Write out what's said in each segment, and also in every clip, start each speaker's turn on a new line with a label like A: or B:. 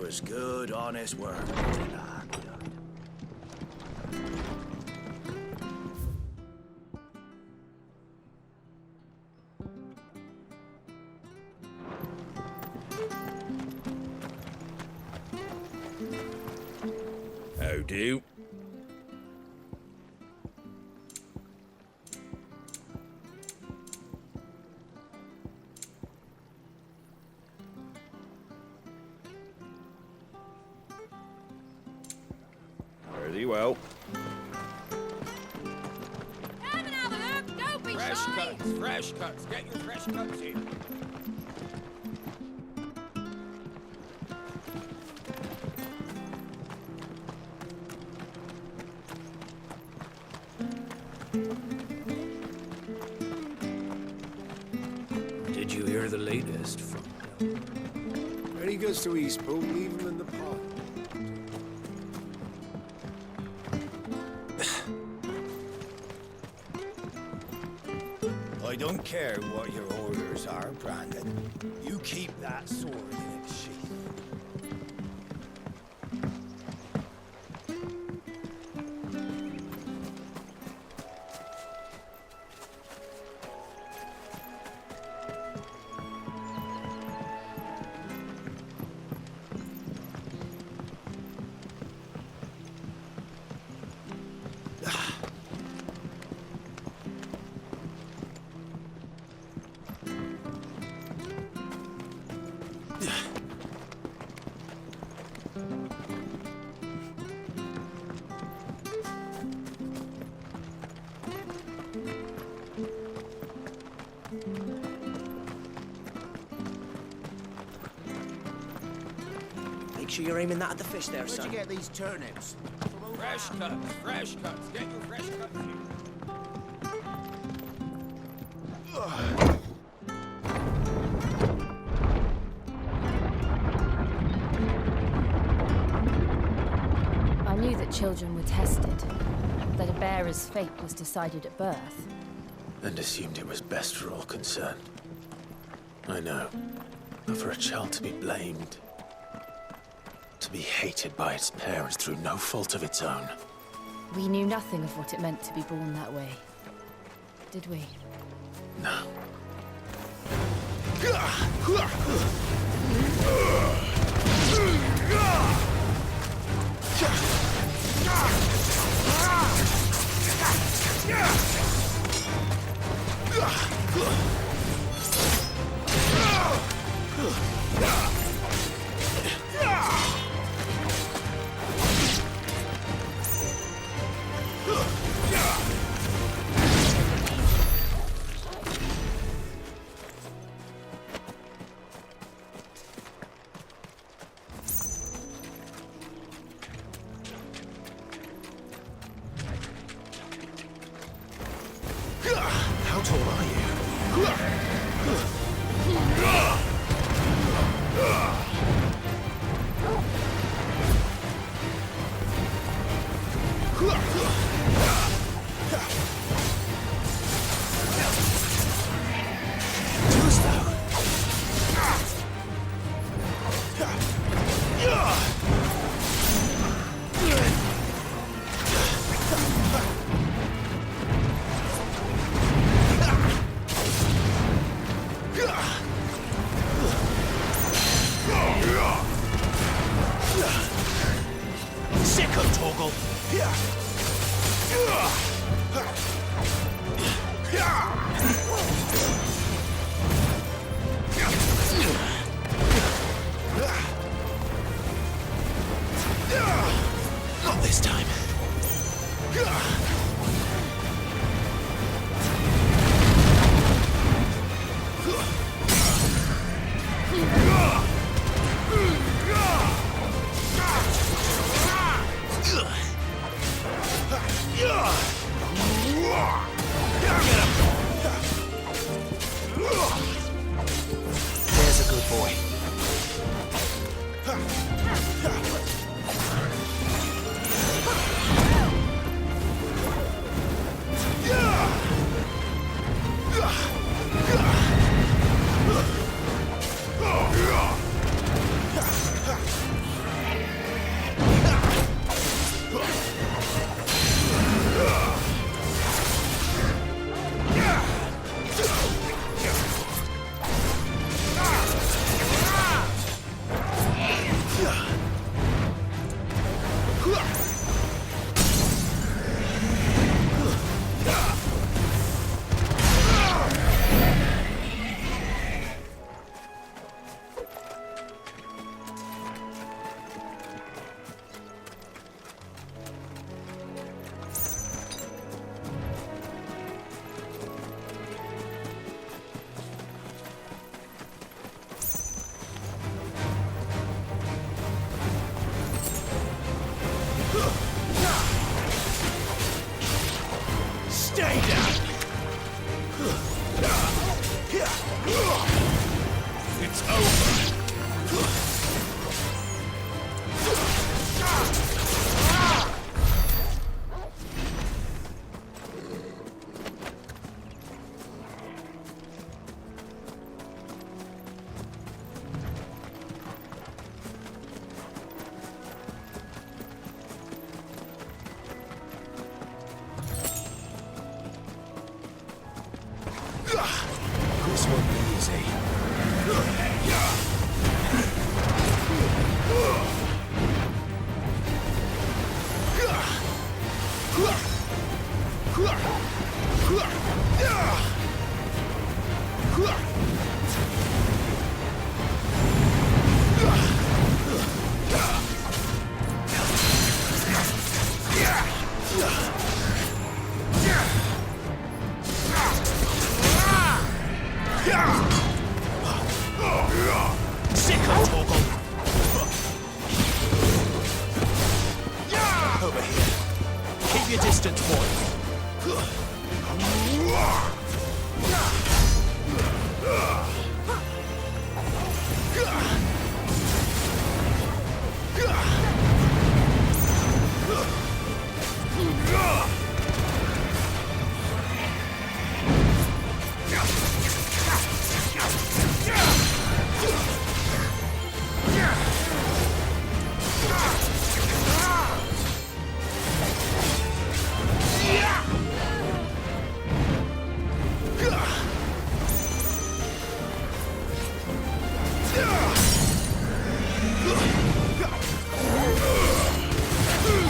A: was good, honest work. How do? Very well.
B: Have another look, don't be
C: Fresh
B: shy!
C: cuts, fresh cuts. Get your fresh cuts in.
A: Did you hear the latest from...
D: When he goes to Eastpool, leave him in the pot.
A: I don't care what your orders are, Brandon. You keep that sword in its sheath.
E: Make sure you're aiming that at the fish there,
C: Where'd
E: son.
C: you get these turnips? Fresh cuts, fresh cuts. Get your fresh cuts in.
F: I knew that children were tested, that a bearer's fate was decided at birth.
G: And assumed it was best for all concerned. I know. But for a child to be blamed, to be hated by its parents through no fault of its own.
F: We knew nothing of what it meant to be born that way. Did we?
G: No. How tall are you?
C: It's over.
A: This won't be easy.
G: Over here. Keep your distance, boy.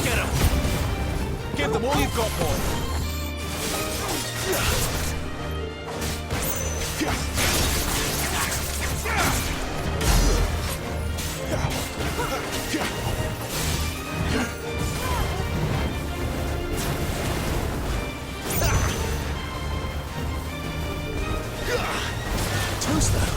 G: Get him! Give them all you've got, boy. Toast though.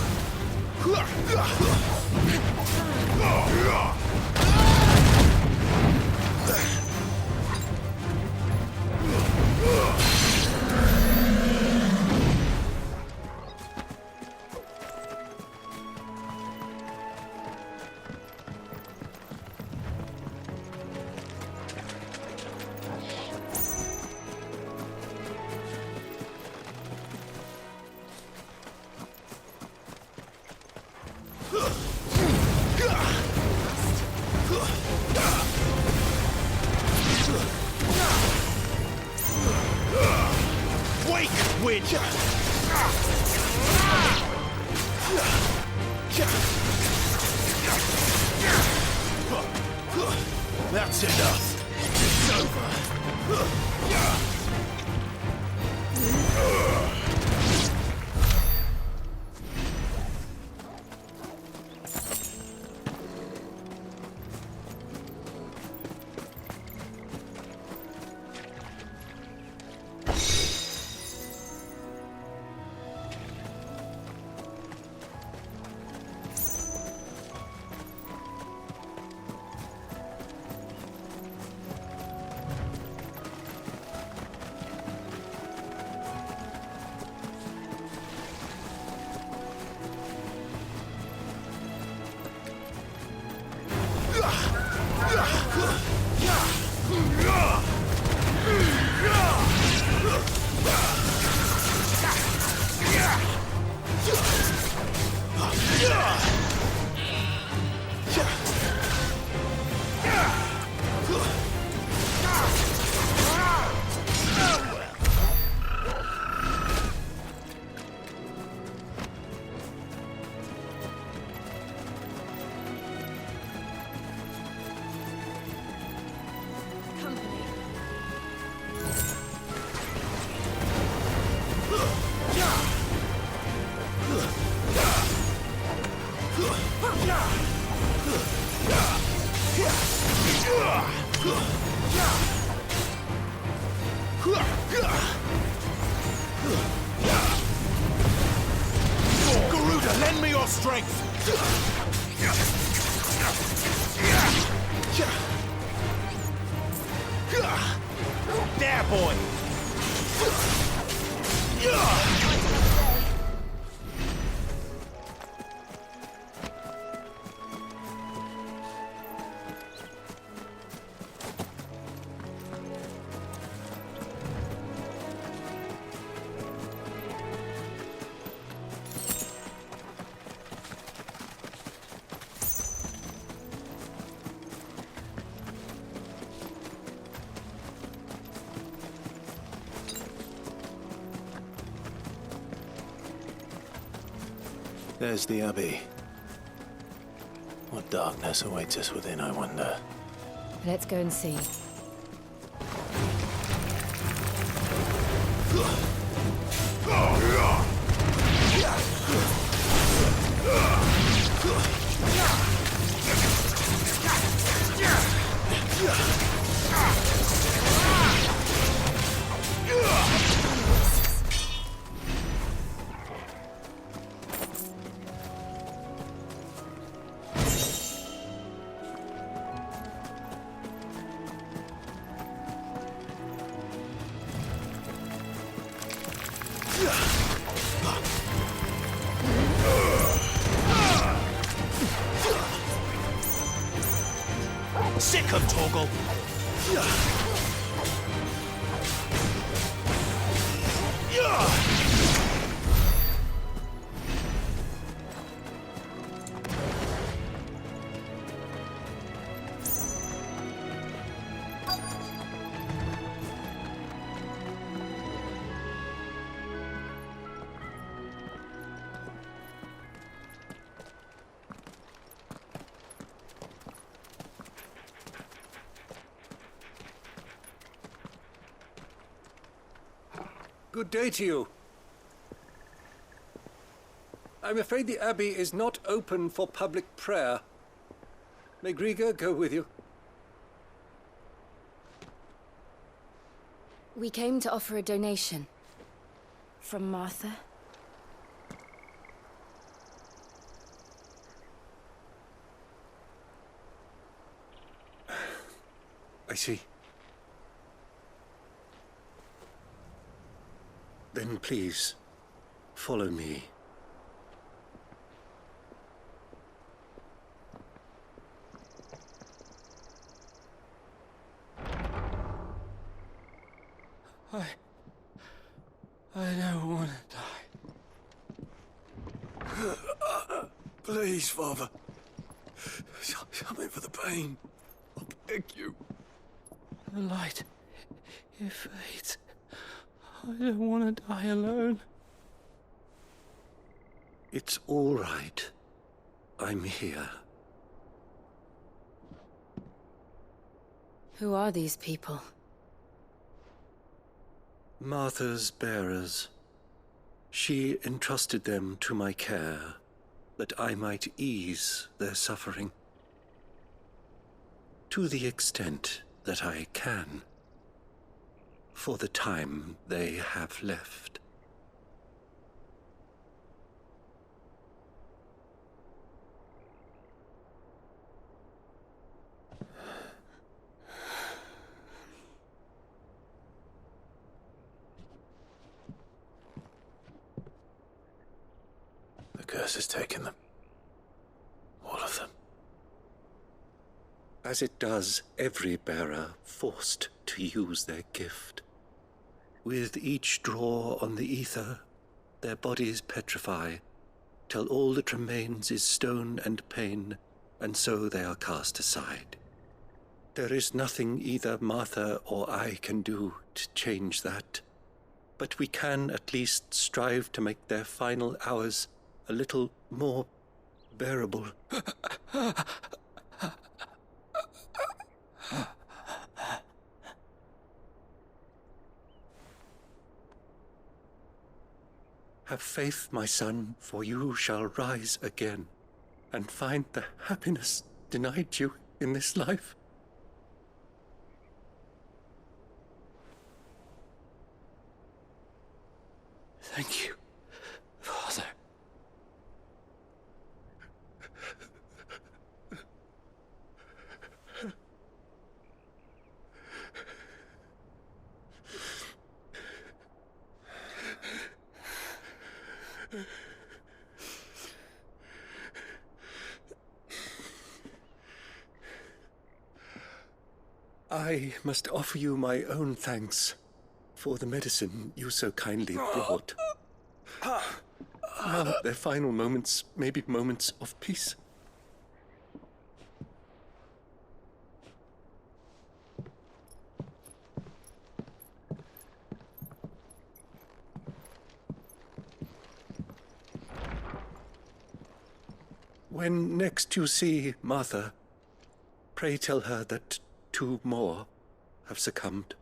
G: Wake, witch! That's enough. It's over. Garuda, lend me your strength! There, boy! There's the Abbey. What darkness awaits us within, I wonder?
F: Let's go and see.
G: Sick of Torgal!
D: Good day to you. I'm afraid the Abbey is not open for public prayer. May Griga go with you?
F: We came to offer a donation. From Martha.
D: I see. Then please, follow me.
A: I don't want to die. Please, Father. Something for the pain. I beg you.
E: The light, it fades. I don't want to die alone.
D: It's all right. I'm here.
F: Who are these people?
D: Martha's bearers. She entrusted them to my care, that I might ease their suffering. To the extent that I can. For the time they have left.
G: The curse has taken them. All of them.
D: As it does every bearer forced to use their gift. With each draw on the ether, their bodies petrify, till all that remains is stone and pain, and so they are cast aside. There is nothing either Martha or I can do to change that, but we can at least strive to make their final hours a little more bearable. Have faith, my son, for you shall rise again, and find the happiness denied you in this life.
E: Thank you, Father.
D: I must offer you my own thanks for the medicine you so kindly brought. Now their final moments may be moments of peace. When next you see Martha, pray tell her that 2 more have succumbed.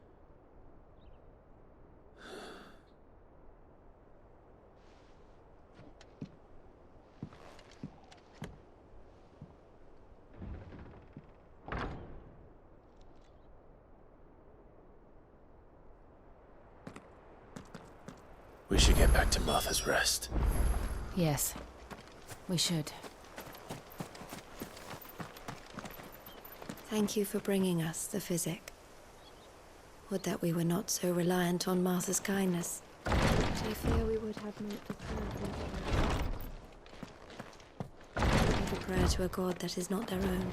G: We should get back to Martha's Rest.
F: Yes, we should.
H: Thank you for bringing us the physic. Would that we were not so reliant on Martha's kindness. But I fear we would have naught to pray. Give a prayer to a god that is not their own.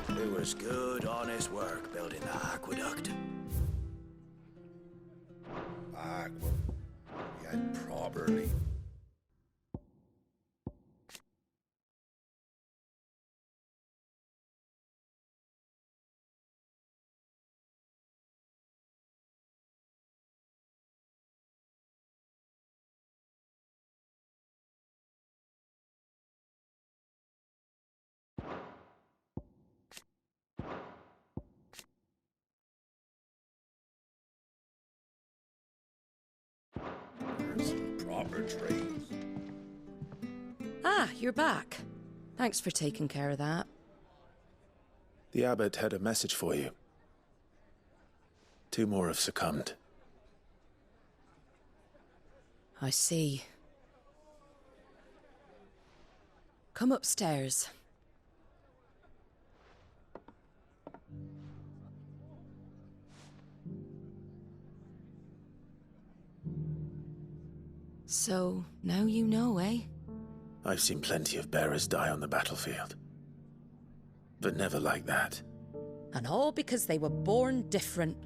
A: It was good, honest work building the aqueduct.
I: Yeah, properly. There's some proper trees.
J: Ah, you're back. Thanks for taking care of that.
G: The abbot had a message for you. 2 more have succumbed.
J: I see. Come upstairs. So, now you know, eh?
G: I've seen plenty of bearers die on the battlefield. But never like that.
J: And all because they were born different.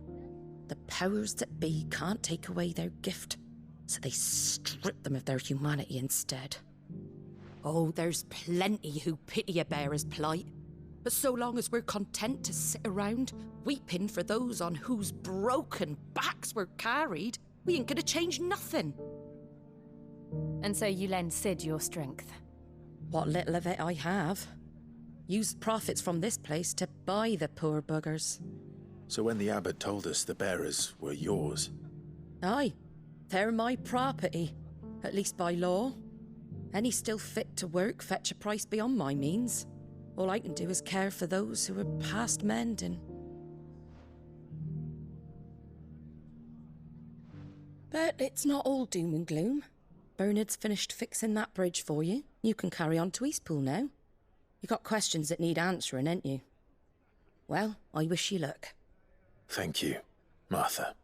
J: The powers that be can't take away their gift, so they strip them of their humanity instead. Oh, there's plenty who pity a bearer's plight. But so long as we're content to sit around, weeping for those on whose broken backs we're carried, we ain't gonna change nothing.
F: And so you lend Sid your strength?
J: What little of it I have. Used profits from this place to buy the poor buggers.
G: So when the abbot told us the bearers were yours...
J: Aye, they're my property, at least by law. Any still fit to work fetch a price beyond my means. All I can do is care for those who are past mending. But it's not all doom and gloom. Bernard's finished fixing that bridge for you. You can carry on to Eastpool now. You got questions that need answering, ain't you? Well, I wish you luck.
G: Thank you, Martha.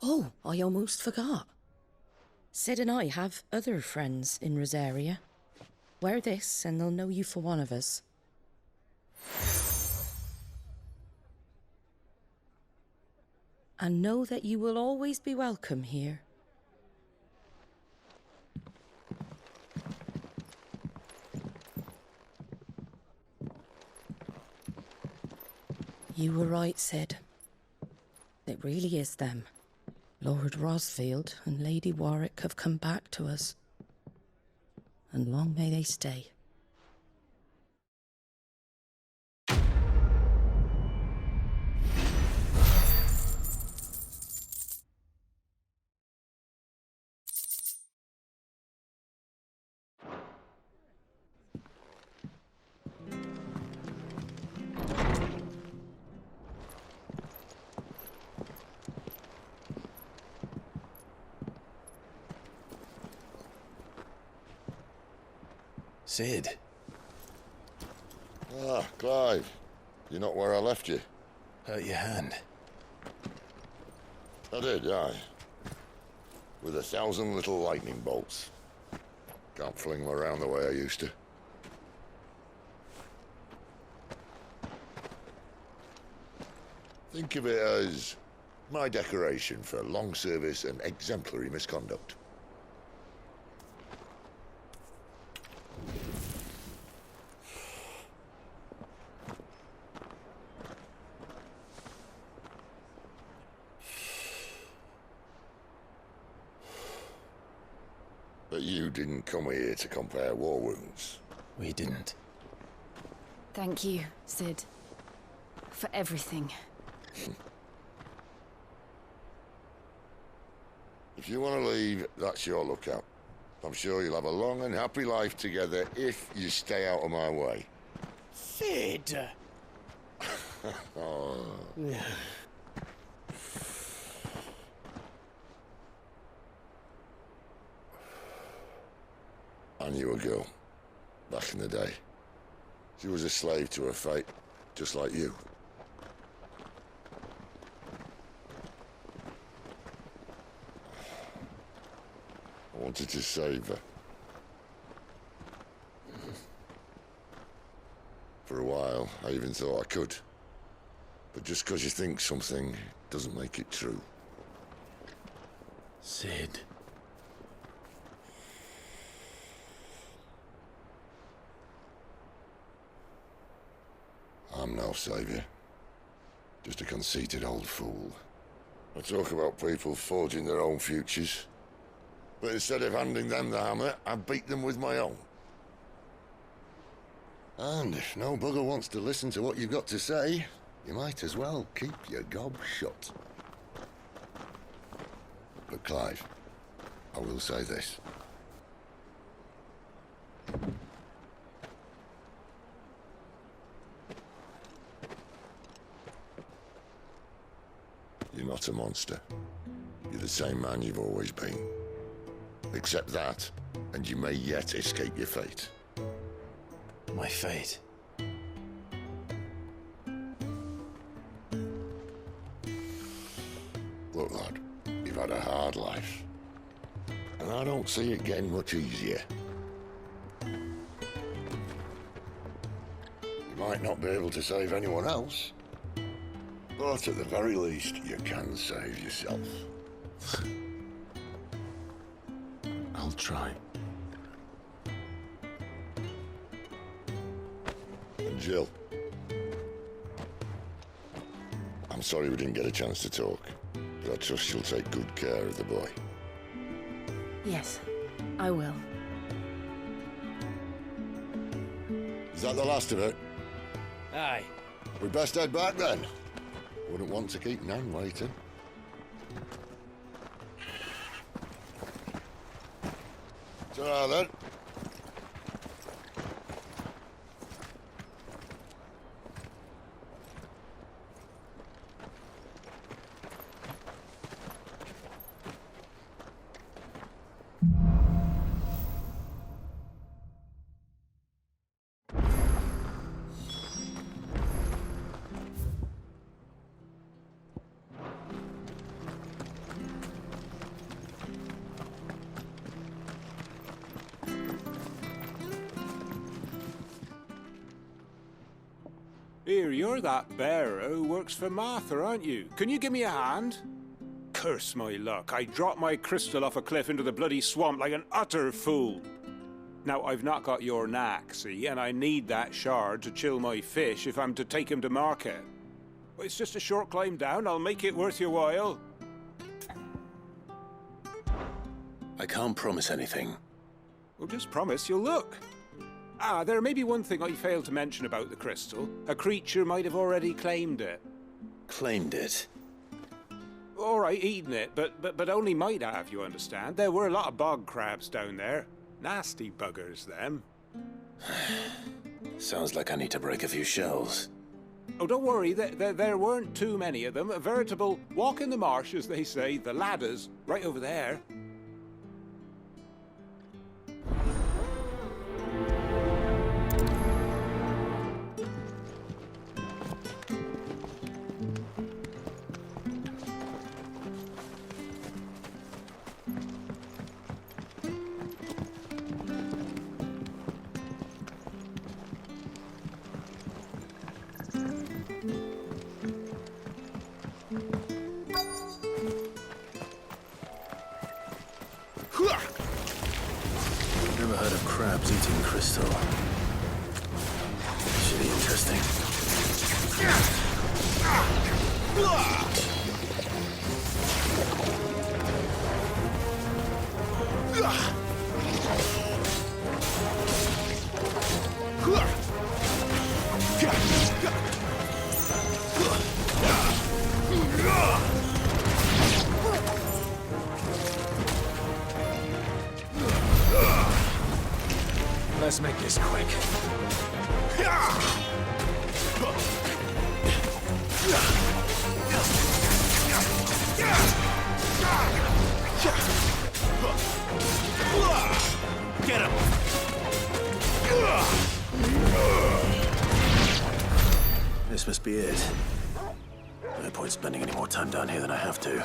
J: Oh, I almost forgot. Sid and I have other friends in Rosaria. Wear this and they'll know you for one of us. And know that you will always be welcome here. You were right, Sid. It really is them. Lord Rosfield and Lady Warwick have come back to us. And long may they stay.
G: Sid.
I: Ah, Clive. You're not where I left you.
G: Hurt your hand.
I: I did, aye. With 1,000 little lightning bolts. Can't fling them around the way I used to. Think of it as my decoration for long service and exemplary misconduct. But you didn't come here to compare war wounds.
G: We didn't.
F: Thank you, Sid. For everything.
I: If you want to leave, that's your lookout. I'm sure you'll have a long and happy life together if you stay out of my way.
C: Sid!
I: Oh. I knew a girl, back in the day. She was a slave to her fate, just like you. I wanted to save her. For a while, I even thought I could. But just because you think something doesn't make it true.
G: Sid.
I: I'm no savior. Just a conceited old fool. I talk about people forging their own futures. But instead of handing them the hammer, I beat them with my own. And if no bugger wants to listen to what you've got to say, you might as well keep your gob shut. But Clive, I will say this. You're not a monster. You're the same man you've always been. Accept that, and you may yet escape your fate.
G: My fate.
I: Look, lad, you've had a hard life. And I don't see it getting much easier. You might not be able to save anyone else, but at the very least, you can save yourself.
G: I'll try.
I: And Jill, I'm sorry we didn't get a chance to talk, but I trust you'll take good care of the boy.
F: Yes, I will.
I: Is that the last of it?
C: Aye.
I: We'd best head back then. Wouldn't want to keep Nan waiting. Ta-ra then.
K: Here, you're that bearer who works for Martha, aren't you? Can you give me a hand? Curse my luck, I dropped my crystal off a cliff into the bloody swamp like an utter fool. Now, I've not got your knack, see, and I need that shard to chill my fish if I'm to take him to market. Well, it's just a short climb down. I'll make it worth your while.
G: I can't promise anything.
K: Well, just promise you'll look. Ah, there may be one thing I failed to mention about the crystal. A creature might have already claimed it.
G: Claimed it?
K: All right, eaten it, but only might have, you understand. There were a lot of bog crabs down there. Nasty buggers, them.
G: Sounds like I need to break a few shells.
K: Oh, don't worry, there weren't too many of them. A veritable walk in the marsh, as they say. The ladders, right over there.
G: Never heard of crabs eating crystal. Should be interesting. Let's make this quick. Get him! This must be it. No point spending any more time down here than I have to.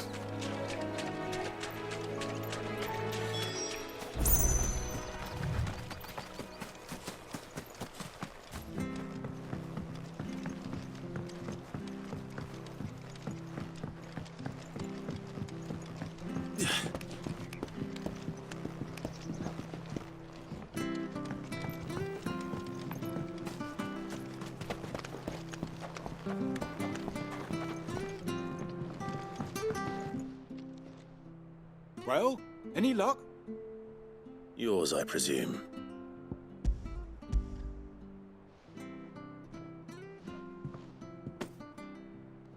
K: Well, any luck?
G: Yours, I presume.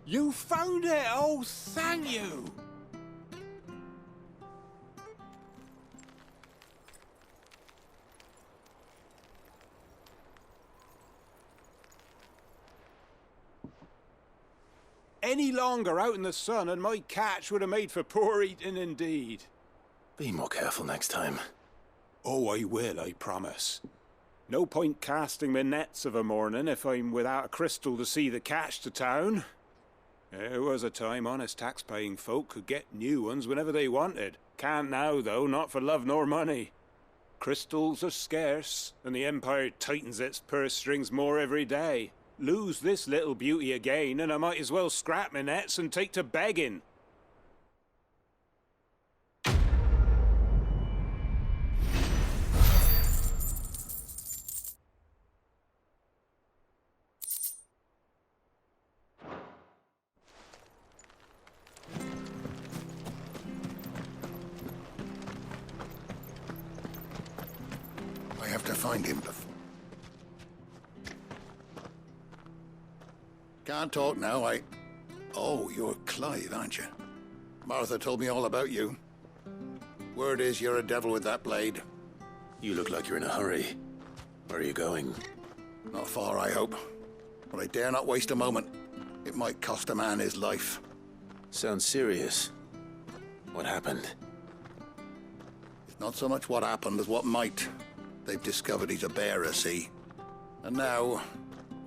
K: You found it! Oh, thank you! Any longer out in the sun and my catch would have made for poor eating indeed.
G: Be more careful next time.
K: Oh, I will, I promise. No point casting my nets of a morning if I'm without a crystal to see the catch to town. There was a time honest tax-paying folk could get new ones whenever they wanted. Can't now, though, not for love nor money. Crystals are scarce, and the Empire tightens its purse strings more every day. Lose this little beauty again, and I might as well scrap my nets and take to begging.
I: I have to find him before. Can't talk now, Oh, you're Clive, aren't you? Martha told me all about you. Word is you're a devil with that blade.
G: You look like you're in a hurry. Where are you going?
I: Not far, I hope. But I dare not waste a moment. It might cost a man his life.
G: Sounds serious. What happened?
I: It's not so much what happened as what might. They've discovered he's a bearer, see? And now,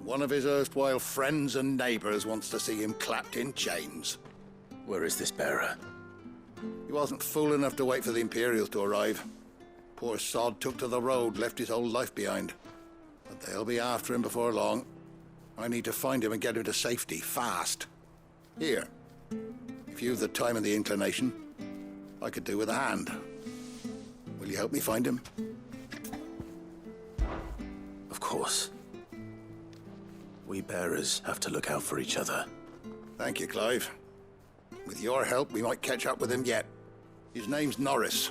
I: one of his erstwhile friends and neighbors wants to see him clapped in chains.
G: Where is this bearer?
I: He wasn't fool enough to wait for the Imperials to arrive. Poor sod took to the road, left his whole life behind. But they'll be after him before long. I need to find him and get him to safety, fast. Here, if you've the time and the inclination, I could do with a hand. Will you help me find him?
G: Of course. We bearers have to look out for each other.
I: Thank you, Clive. With your help, we might catch up with him yet. His name's Norris.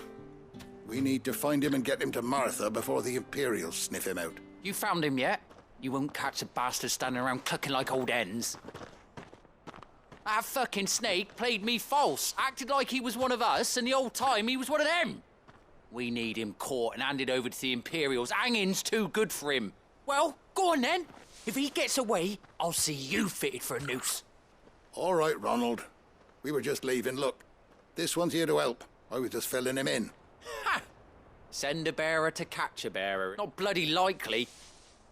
I: We need to find him and get him to Martha before the Imperials sniff him out.
L: You found him yet? You won't catch a bastard standing around clucking like old hens. That fucking snake played me false, acted like he was one of us, and the whole time he was one of them. We need him caught and handed over to the Imperials. Hanging's too good for him. Well, go on then. If he gets away, I'll see you fitted for a noose.
I: All right, Ronald. We were just leaving. Look, this one's here to help. I was just filling him in.
L: Ha! Send a bearer to catch a bearer. Not bloody likely.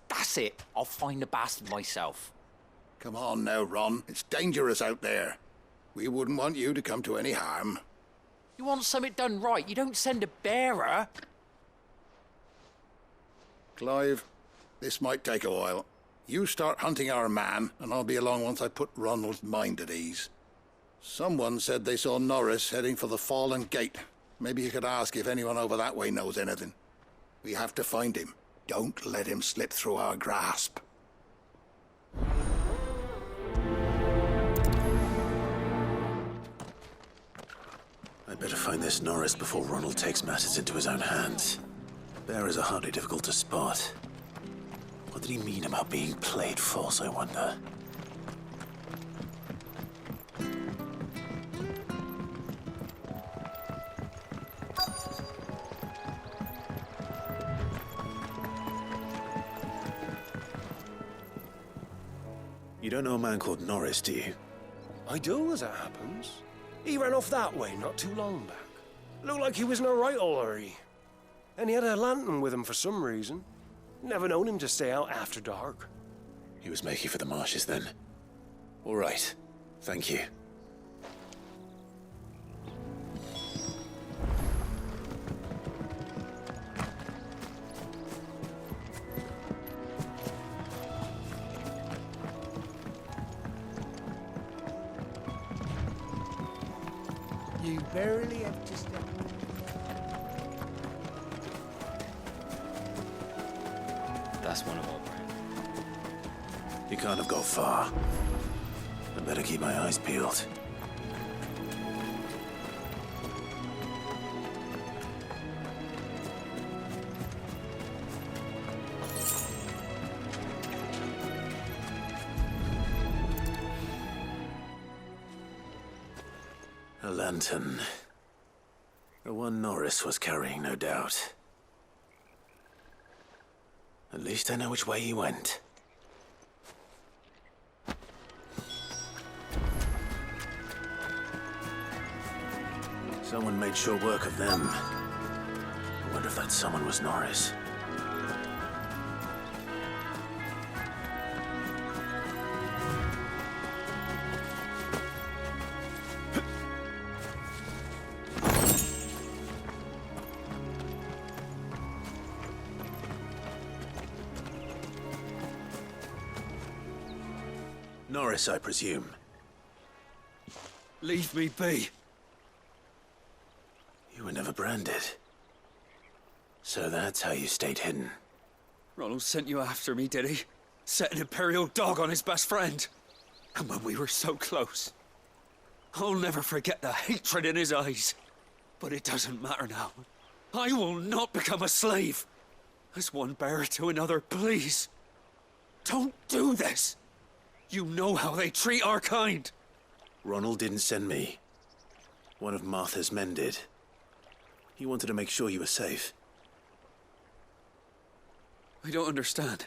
L: That's it. I'll find the bastard myself.
I: Come on now, Ron. It's dangerous out there. We wouldn't want you to come to any harm.
L: You want something done right, you don't send a bearer.
I: Clive, this might take a while. You start hunting our man, and I'll be along once I put Ronald's mind at ease. Someone said they saw Norris heading for the Fallen Gate. Maybe you could ask if anyone over that way knows anything. We have to find him. Don't let him slip through our grasp.
G: I'd better find this Norris before Ronald takes matters into his own hands. Bearers are hardly difficult to spot. What did he mean about being played false, I wonder? You don't know a man called Norris, do you?
A: I do, as it happens. He ran off that way not too long back. Looked like he was in a right old hurry. And he had a lantern with him for some reason. Never known him to stay out after dark.
G: He was making for the marshes then. All right. Thank you.
A: You barely have to step.
C: That's one of our brand.
G: He can't have gone far. I better keep my eyes peeled. A lantern. The one Norris was carrying, no doubt. At least I know which way he went. Someone made sure work of them. I wonder if that someone was Norris. Norris, I presume.
A: Leave me be.
G: You were never branded. So that's how you stayed hidden.
E: Ronald sent you after me, did he? Set an Imperial dog on his best friend. And when we were so close. I'll never forget the hatred in his eyes. But it doesn't matter now. I will not become a slave. As one bearer to another, please. Don't do this. You know how they treat our kind.
G: Ronald didn't send me. One of Martha's men did. He wanted to make sure you were safe.
E: I don't understand.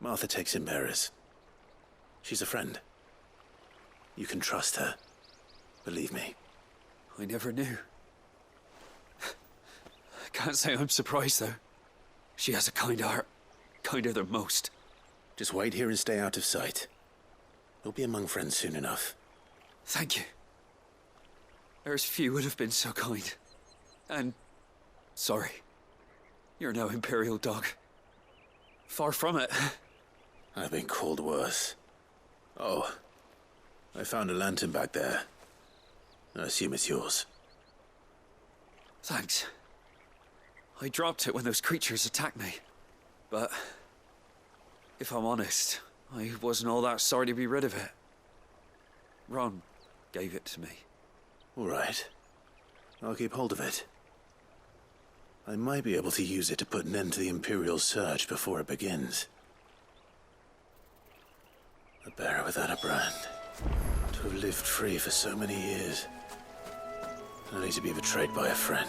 G: Martha takes in bearers. She's a friend. You can trust her. Believe me.
E: I never knew. I can't say I'm surprised, though. She has a kind heart. Kinder than most.
G: Just wait here and stay out of sight. We'll be among friends soon enough.
E: Thank you. There's few would have been so kind. And sorry. You're no Imperial dog. Far from it.
G: I've been called worse. Oh, I found a lantern back there. I assume it's yours.
E: Thanks. I dropped it when those creatures attacked me. But if I'm honest, I wasn't all that sorry to be rid of it. Ron gave it to me.
G: All right. I'll keep hold of it. I might be able to use it to put an end to the Imperial Surge before it begins. A bearer without a brand. To have lived free for so many years. Only to be betrayed by a friend.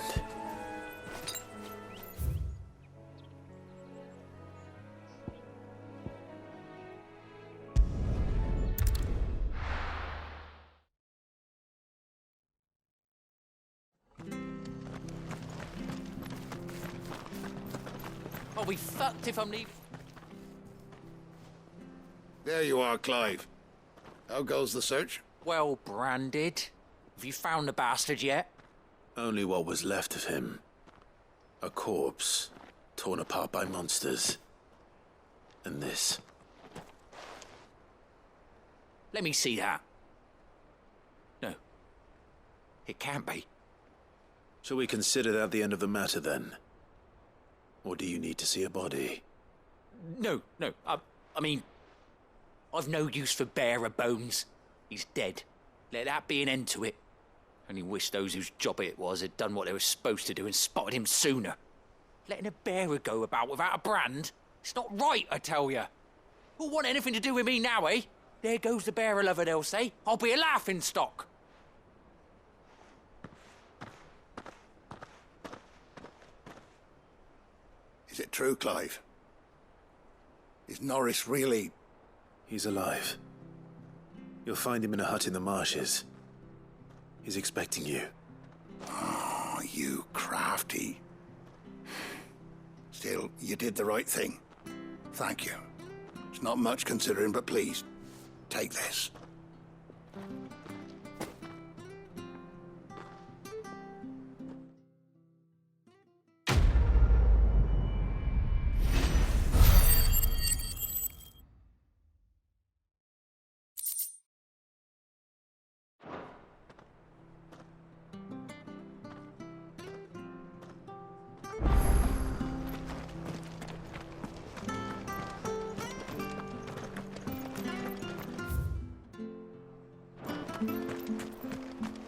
L: I'll be fucked if I'm leaving.
I: There you are, Clive. How goes the search?
L: Well branded. Have you found the bastard yet?
G: Only what was left of him. A corpse, torn apart by monsters. And this.
L: Let me see that. No. It can't be.
G: Shall we consider that the end of the matter, then? Or do you need to see a body?
L: No. I mean, I've no use for bearer bones. He's dead. Let that be an end to it. Only wish those whose job it was had done what they were supposed to do and spotted him sooner. Letting a bearer go about without a brand? It's not right, I tell you. Who'll want anything to do with me now, eh? There goes the bearer lover, they'll say. I'll be a laughing stock.
I: Is it true, Clive? Is Norris really...
G: He's alive. You'll find him in a hut in the marshes. He's expecting you.
I: Oh, you crafty. Still, you did the right thing. Thank you. It's not much considering, but please, take this.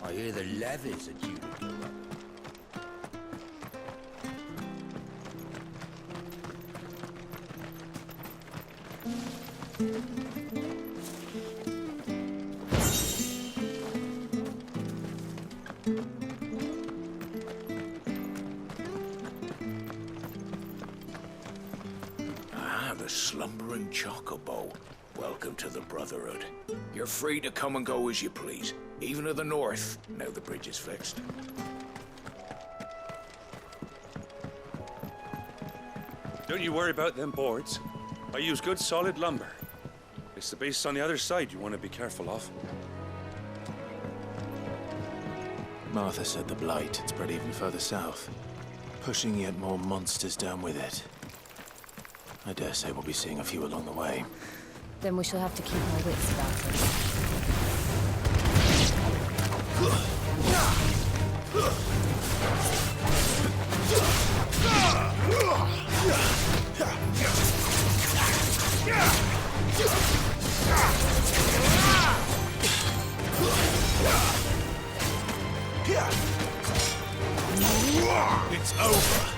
C: I hear the levies are due to go up.
M: Ah, the slumbering chocobo. Welcome to the Brotherhood. You're free to come and go as you please, even to the north, now the bridge is fixed.
K: Don't you worry about them boards. I use good solid lumber. It's the base on the other side you want to be careful of.
G: Martha said the blight had spread even further south, pushing yet more monsters down with it. I dare say we'll be seeing a few along the way.
F: Then we shall have to keep our wits about us.
M: It's over.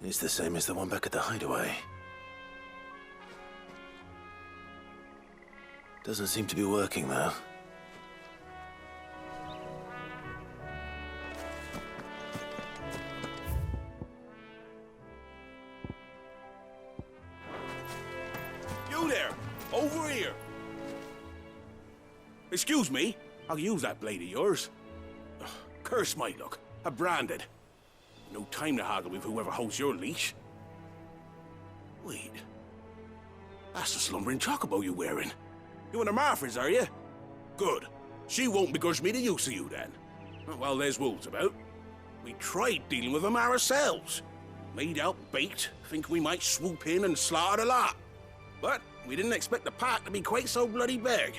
G: It's the same as the one back at the hideaway. Doesn't seem to be working, though.
C: You there! Over here! Excuse me, I'll use that blade of yours. Ugh, curse my luck. I'm branded. No time to haggle with whoever holds your leash. Wait. That's the slumbering chocobo you're wearing. You and the Marfors, are you? Good. She won't begrudge me the use of you, then. Well, there's wolves about. We tried dealing with them ourselves. Made out baked, think we might swoop in and slaughter the lot. But we didn't expect the pack to be quite so bloody big.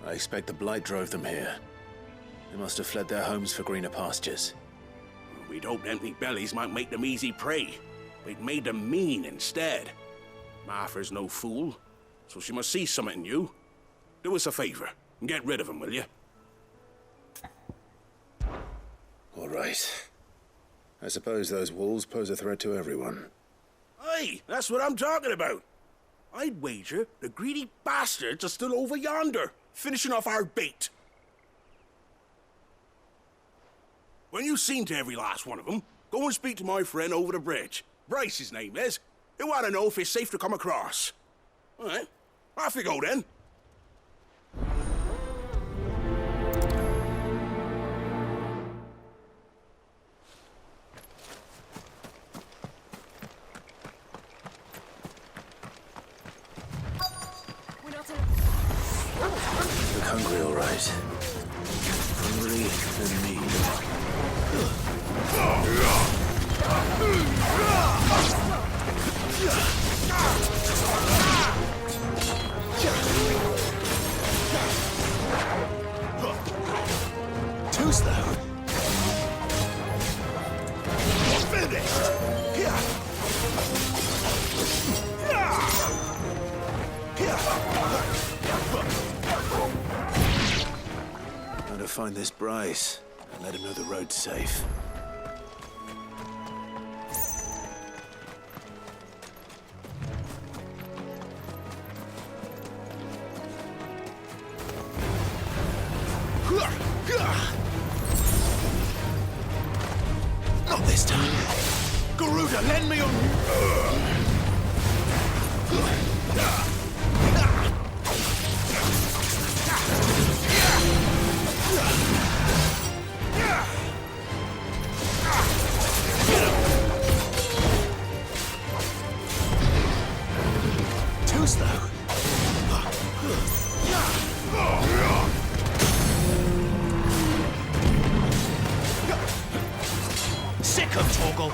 G: I expect the blight drove them here. They must have fled their homes for greener pastures.
C: We'd hoped empty bellies might make them easy prey. We'd made them mean instead. Martha's no fool, so she must see something in you. Do us a favor and get rid of them, will you?
G: All right. I suppose those wolves pose a threat to everyone.
C: Aye, that's what I'm talking about. I'd wager the greedy bastards are still over yonder, finishing off our bait. When you've seen to every last one of them, go and speak to my friend over the bridge. Bryce, his name is. He'll want to know if it's safe to come across. All right, off you go then.
G: Look hungry, all right. Hungry and mean.
C: Too slow. Finished.
G: Gotta find this Bryce and let him know the road's safe.
C: Not this time. Garuda, lend me on... Too slow. Sick of Torgal.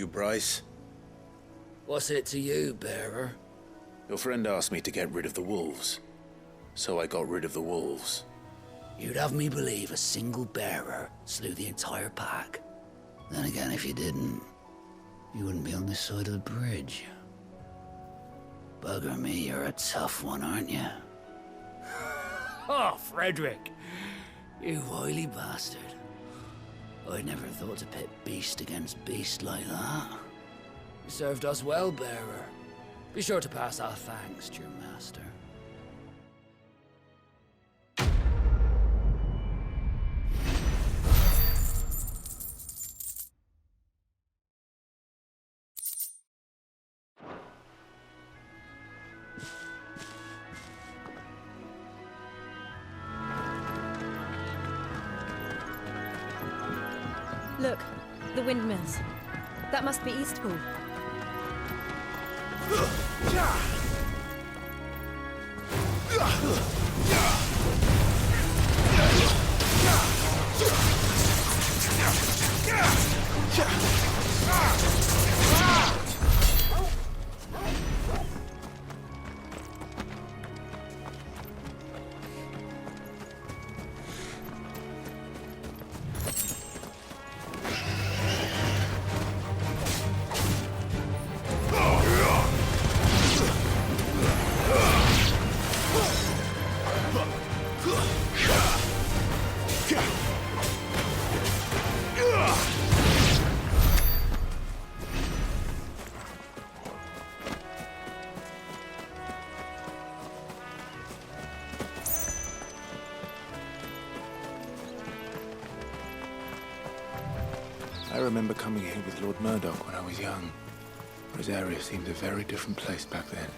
G: you, Bryce.
M: What's it to you, bearer?
G: Your friend asked me to get rid of the wolves. So I got rid of the wolves.
M: You'd have me believe a single bearer slew the entire pack. Then again, if you didn't, you wouldn't be on this side of the bridge. Bugger me, you're a tough one, aren't you? Oh, Frederick! You wily bastard. I'd never thought to pit beast against beast like that. You served us well, bearer. Be sure to pass our thanks to your master.
F: Look, the windmills. That must be Eastpool.
G: I remember coming here with Lord Murdoch when I was young. Rosaria seemed a very different place back then.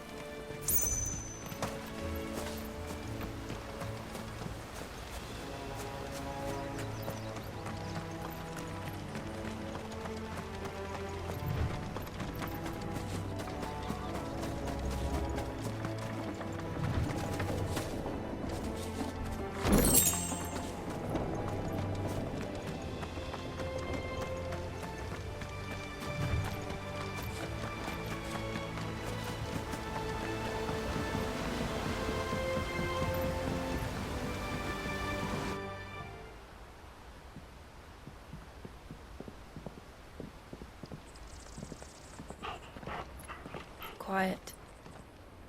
H: Quiet,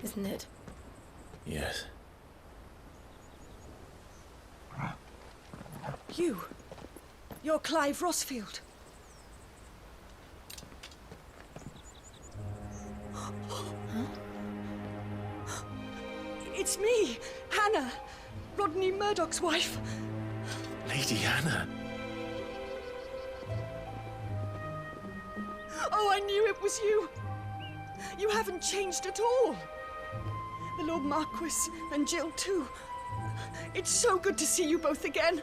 H: isn't it?
G: Yes.
N: You're Clive Rossfield. It's me, Hannah, Rodney Murdoch's wife.
G: Lady Hannah.
N: Oh, I knew it was you. You haven't changed at all. The Lord Marquis and Jill too. It's so good to see you both again.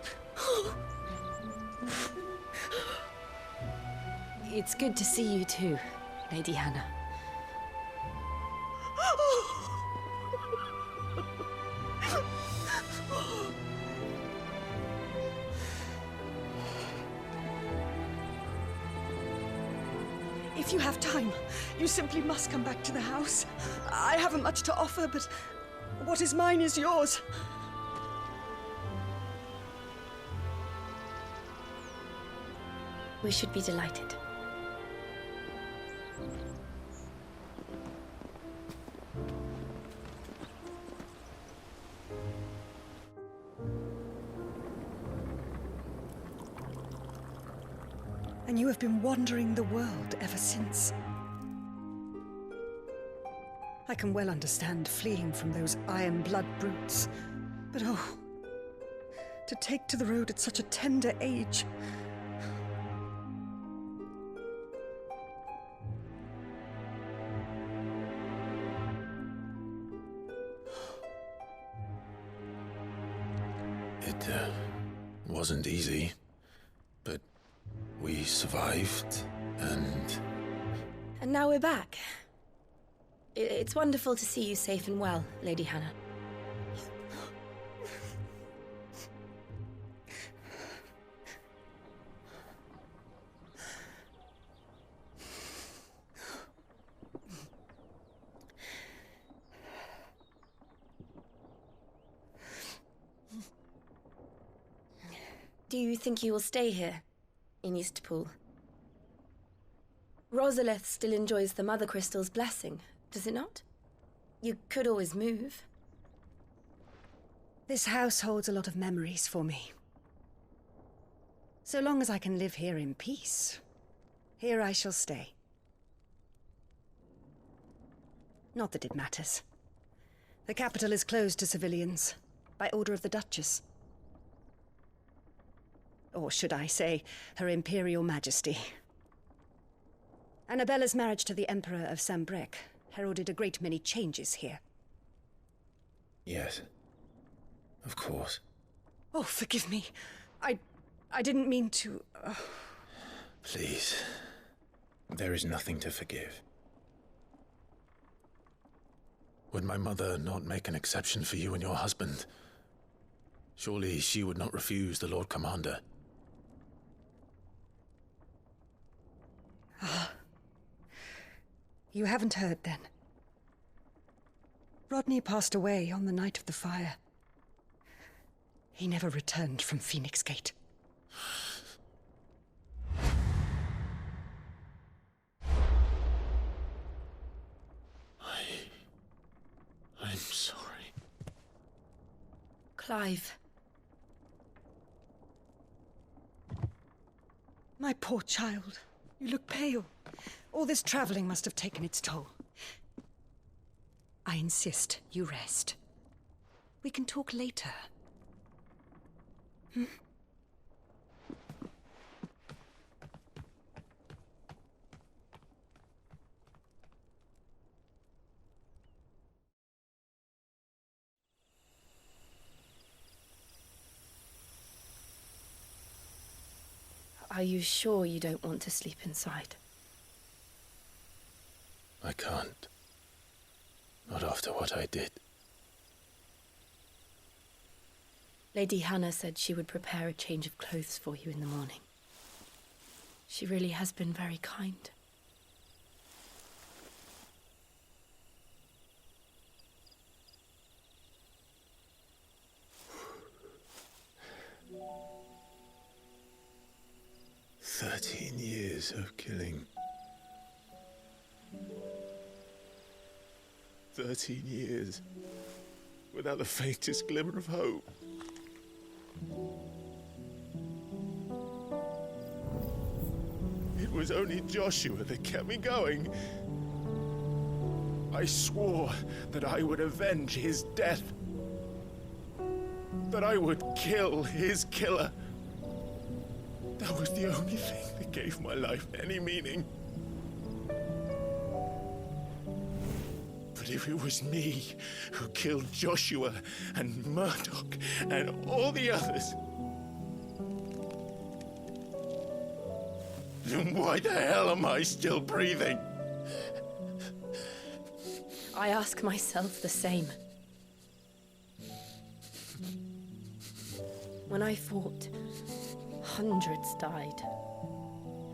F: It's good to see you too, Lady Hannah.
N: If you have time, you simply must come back to the house. I haven't much to offer, but what is mine is yours.
H: We should be delighted.
N: And you have been wandering the world ever since. I can well understand fleeing from those iron blood brutes, but oh, to take to the road at such a tender age.
G: It wasn't easy, but we survived, and...
H: And now we're back. It's wonderful to see you safe and well, Lady Hannah. Do you think you will stay here, in Eastpool? Rosalith still enjoys the Mother Crystal's blessing, does it not? You could always move.
O: This house holds a lot of memories for me. So long as I can live here in peace, here I shall stay. Not that it matters. The capital is closed to civilians, by order of the Duchess. Or should I say, Her Imperial Majesty. Annabella's marriage to the Emperor of Sambrec heralded a great many changes here.
G: Yes. Of course.
O: Oh, forgive me. I didn't mean to...
G: Please. There is nothing to forgive. Would my mother not make an exception for you and your husband? Surely she would not refuse the Lord Commander.
O: Ah. You haven't heard, then. Rodney passed away on the night of the fire. He never returned from Phoenix Gate.
G: I'm sorry.
H: Clive.
O: My poor child. You look pale. All this traveling must have taken its toll. I insist you rest. We can talk later. Hmm?
H: Are you sure you don't want to sleep inside?
G: I can't. Not after what I did.
H: Lady Hannah said she would prepare a change of clothes for you in the morning. She really has been very kind.
G: Years of killing. 13 years without the faintest glimmer of hope. It was only Joshua that kept me going. I swore that I would avenge his death. That I would kill his killer. That was the only thing that gave my life any meaning. But if it was me who killed Joshua and Murdoch and all the others, then why the hell am I still breathing?
H: I ask myself the same. When I fought, hundreds died.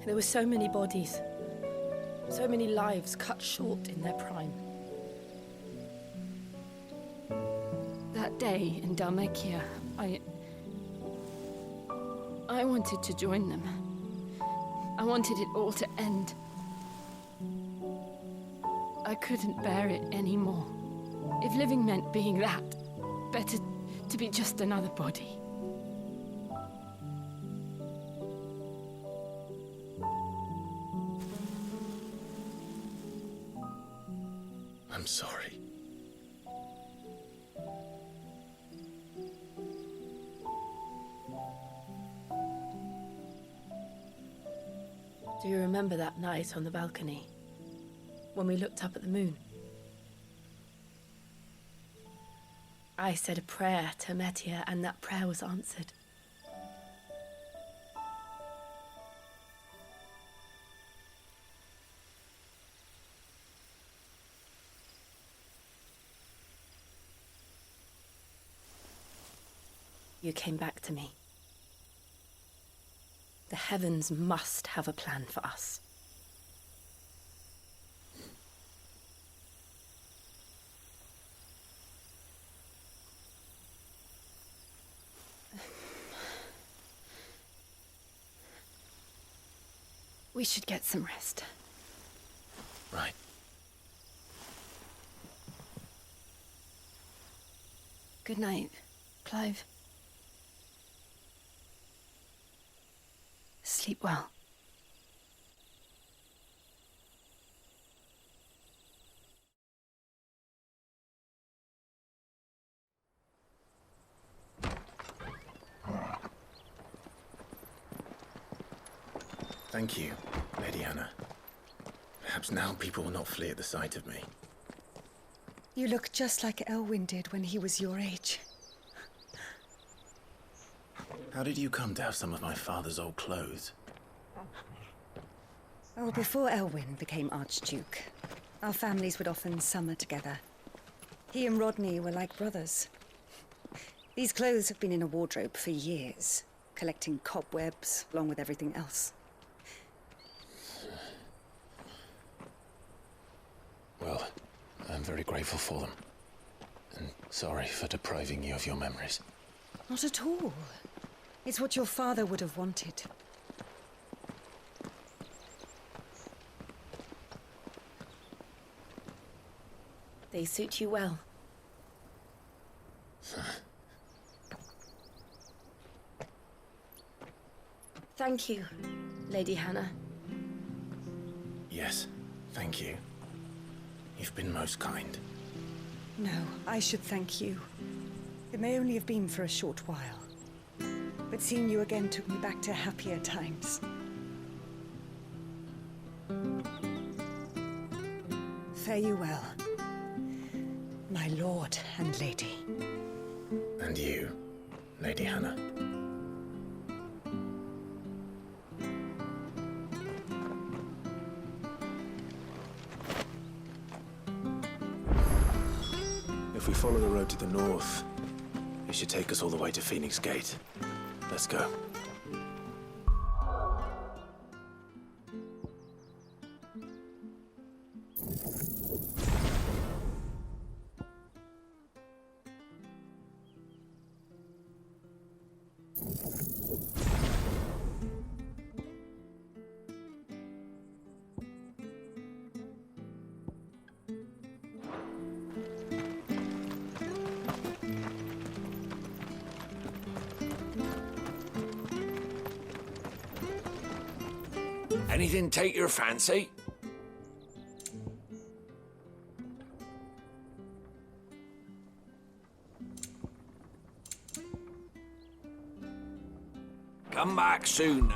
H: There were so many bodies, so many lives cut short in their prime. That day in Dalmekia, I wanted to join them. I wanted it all to end. I couldn't bear it anymore. If living meant being that, better to be just another body.
G: I'm sorry.
H: Do you remember that night on the balcony? When we looked up at the moon? I said a prayer to Metia, and that prayer was answered. You came back to me. The heavens must have a plan for us. We should get some rest.
G: Right.
H: Good night, Clive. Sleep well.
G: Thank you, Lady Hannah. Perhaps now people will not flee at the sight of me.
O: You look just like Elwyn did when he was your age.
G: How did you come to have some of my father's old clothes?
O: Oh, before Elwyn became Archduke, our families would often summer together. He and Rodney were like brothers. These clothes have been in a wardrobe for years, collecting cobwebs along with everything else.
G: Well, I'm very grateful for them. And sorry for depriving you of your memories.
O: Not at all. It's what your father would have wanted.
F: They suit you well. Thank you, Lady Hannah.
G: Yes, thank you. You've been most kind.
O: No, I should thank you. It may only have been for a short while, but seeing you again took me back to happier times. Fare you well, my lord and lady.
G: And you, Lady Hannah. If we follow the road to the north, it should take us all the way to Phoenix Gate. Let's go.
P: Anything take your fancy? Come back soon.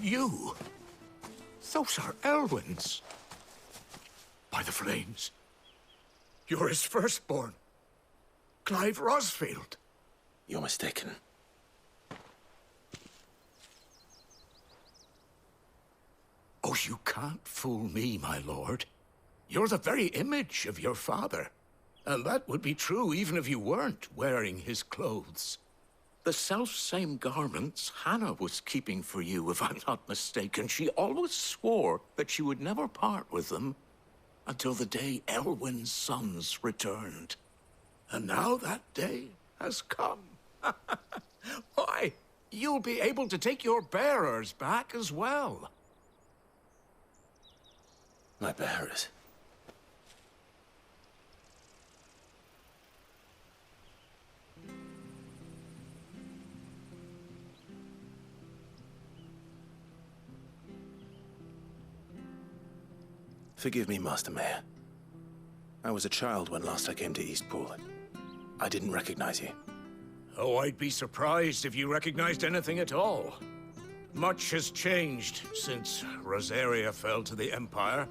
Q: You? Those are Elwyn's. By the flames. You're his firstborn. Clive Rosfield.
G: You're mistaken.
Q: Oh, you can't fool me, my lord. You're the very image of your father. And that would be true even if you weren't wearing his clothes. The self-same garments Hannah was keeping for you, if I'm not mistaken. She always swore that she would never part with them until the day Elwyn's sons returned. And now that day has come. Why, you'll be able to take your bearers back as well.
G: My bearers? Forgive me, Master Mayor. I was a child when last I came to Eastpool. I didn't recognize you.
Q: Oh, I'd be surprised if you recognized anything at all. Much has changed since Rosaria fell to the Empire.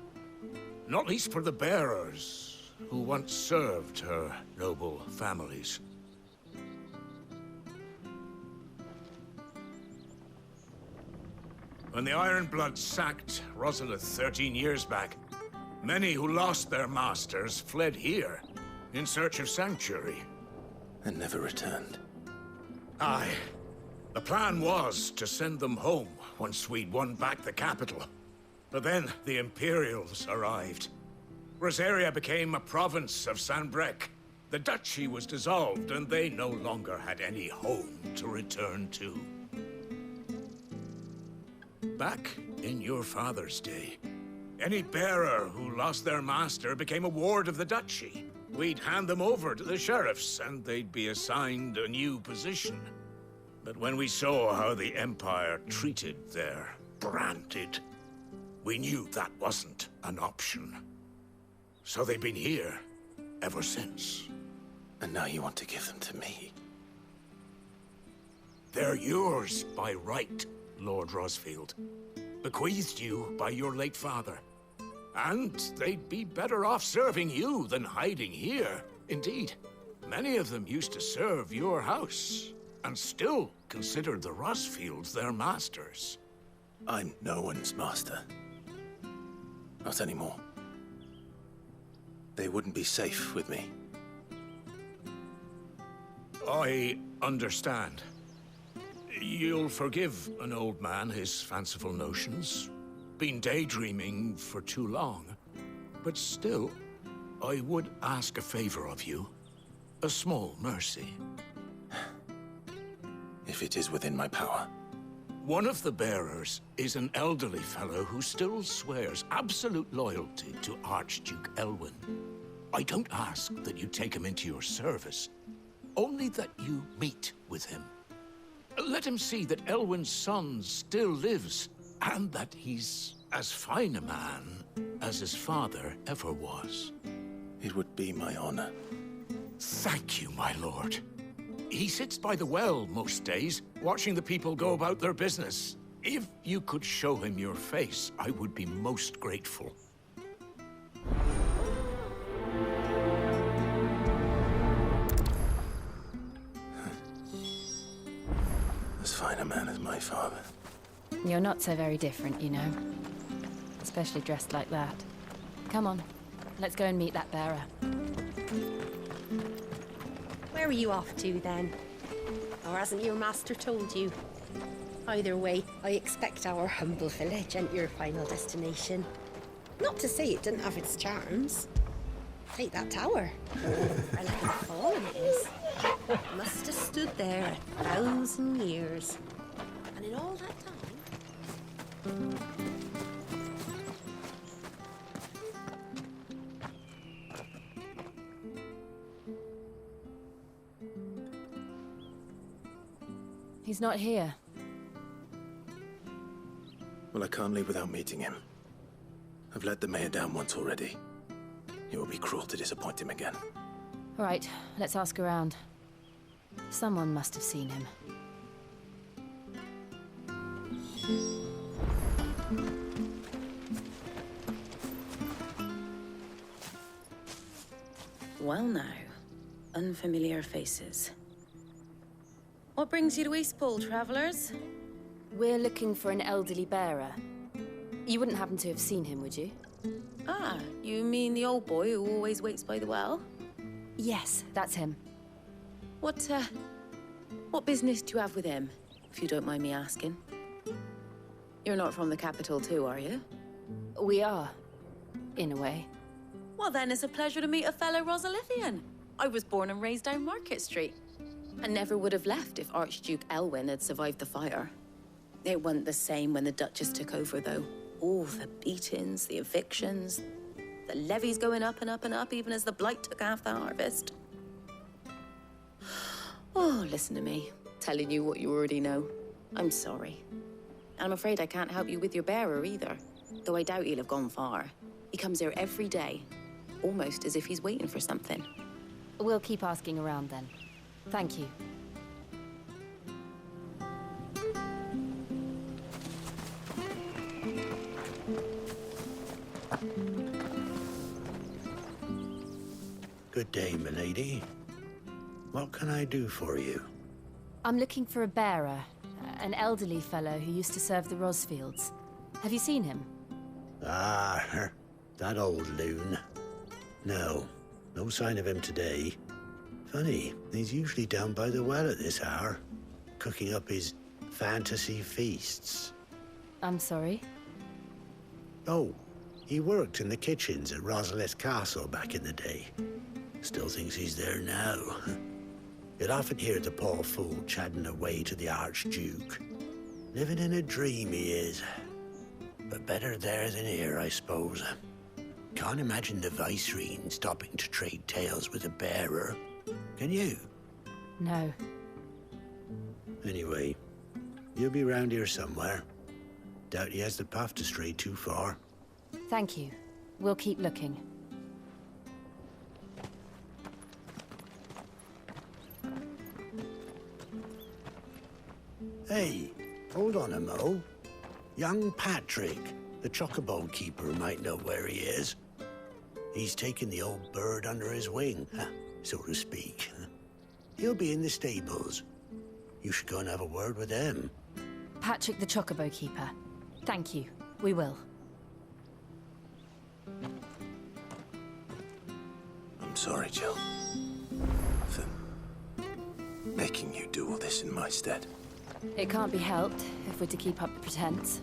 Q: Not least for the bearers, who once served her noble families. When the Ironbloods sacked Rosalith 13 years back, many who lost their masters fled here in search of sanctuary.
G: And never returned.
Q: Aye. The plan was to send them home once we'd won back the capital. But then the Imperials arrived. Rosaria became a province of Sanbreque. The duchy was dissolved, and they no longer had any home to return to. Back in your father's day, any bearer who lost their master became a ward of the duchy. We'd hand them over to the sheriffs, and they'd be assigned a new position. But when we saw how the Empire treated their branded, we knew that wasn't an option. So they've been here ever since.
G: And now you want to give them to me?
Q: They're yours by right, Lord Rosfield. Bequeathed you by your late father. And they'd be better off serving you than hiding here. Indeed, many of them used to serve your house, and still considered the Rosfields their masters.
G: I'm no one's master. Not anymore. They wouldn't be safe with me.
Q: I understand. You'll forgive an old man his fanciful notions. Been daydreaming for too long. But still, I would ask a favor of you. A small mercy.
G: If it is within my power.
Q: One of the bearers is an elderly fellow who still swears absolute loyalty to Archduke Elwyn. I don't ask that you take him into your service, only that you meet with him. Let him see that Elwyn's son still lives, and that he's as fine a man as his father ever was.
G: It would be my honor.
Q: Thank you, my lord. He sits by the well most days, watching the people go about their business. If you could show him your face, I would be most grateful.
G: As fine a man as my father.
F: You're not so very different, you know. Especially dressed like that. Come on, let's go and meet that bearer.
R: Where are you off to, then? Or hasn't your master told you? Either way, I expect our humble village ain't your final destination. Not to say it didn't have its charms. Take that tower. Or like a fallen it is. Must have stood there 1,000 years. And in all that time...
F: He's not here.
G: Well, I can't leave without meeting him. I've let the mayor down once already. It would be cruel to disappoint him again.
F: All right, let's ask around. Someone must have seen him.
J: Well now, unfamiliar faces. What brings you to Eastpool, travellers?
F: We're looking for an elderly bearer. You wouldn't happen to have seen him, would you?
J: Ah, you mean the old boy who always waits by the well?
F: Yes, that's him.
J: What business do you have with him, if you don't mind me asking? You're not from the capital too, are you?
F: We are, in a way.
J: Well then, it's a pleasure to meet a fellow Rosalithian. I was born and raised down Market Street. And never would have left if Archduke Elwyn had survived the fire. It wasn't the same when the Duchess took over, though. All the beatings, the evictions, the levies going up and up and up, even as the blight took half the harvest. Oh, listen to me, telling you what you already know. I'm sorry. I'm afraid I can't help you with your bearer either, though I doubt he'll have gone far. He comes here every day, almost as if he's waiting for something.
F: We'll keep asking around then. Thank you.
S: Good day, milady. What can I do for you?
F: I'm looking for a bearer. An elderly fellow who used to serve the Rosfields. Have you seen him?
S: Ah, that old loon. No sign of him today. Funny, he's usually down by the well at this hour, cooking up his fantasy feasts.
F: I'm sorry?
S: Oh, he worked in the kitchens at Rosalith Castle back in the day. Still thinks he's there now. You'd often hear the poor fool chatting away to the Archduke. Living in a dream he is. But better there than here, I suppose. Can't imagine the Vicereine stopping to trade tales with a bearer. Can you?
F: No.
S: Anyway, he'll be round here somewhere. Doubt he has the path to stray too far.
F: Thank you. We'll keep looking.
S: Hey, hold on a mo. Young Patrick, the chocobo keeper, might know where he is. He's taken the old bird under his wing, so to speak. He'll be in the stables. You should go and have a word with him.
F: Patrick the Chocobo Keeper. Thank you. We will.
G: I'm sorry, Jill. For making you do all this in my stead.
F: It can't be helped if we're to keep up the pretense.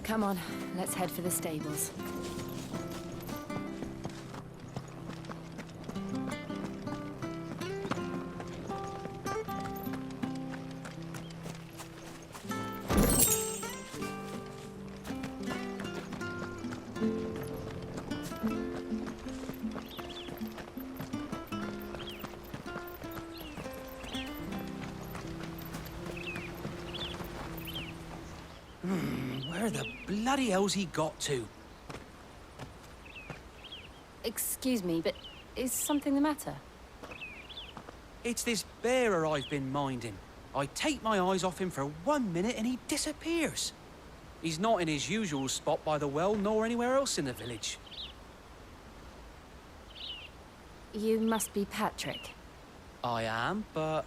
F: Come on, let's head for the stables.
E: Where the bloody hell's he got to?
F: Excuse me, but is something the matter?
E: It's this bearer I've been minding. I take my eyes off him for 1 minute and he disappears. He's not in his usual spot by the well, nor anywhere else in the village.
F: You must be Patrick.
E: I am, but...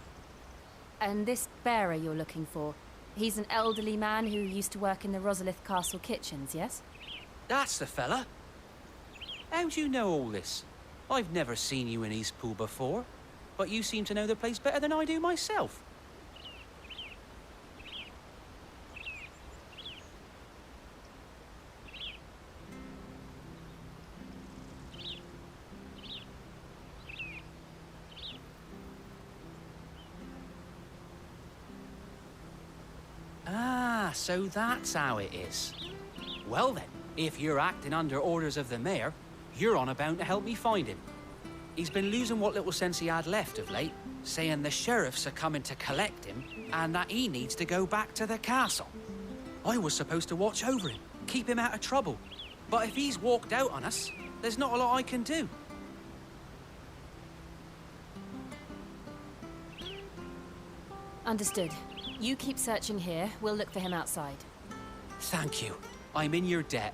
F: And this bearer you're looking for, he's an elderly man who used to work in the Rosalith Castle kitchens, yes?
E: That's the fella. How do you know all this? I've never seen you in Eastpool before, but you seem to know the place better than I do myself. Ah, so that's how it is. Well then, if you're acting under orders of the mayor, you're on about to help me find him. He's been losing what little sense he had left of late, saying the sheriffs are coming to collect him and that he needs to go back to the castle. I was supposed to watch over him, keep him out of trouble. But if he's walked out on us, there's not a lot I can do.
F: Understood. You keep searching here, we'll look for him outside.
E: Thank you. I'm in your debt.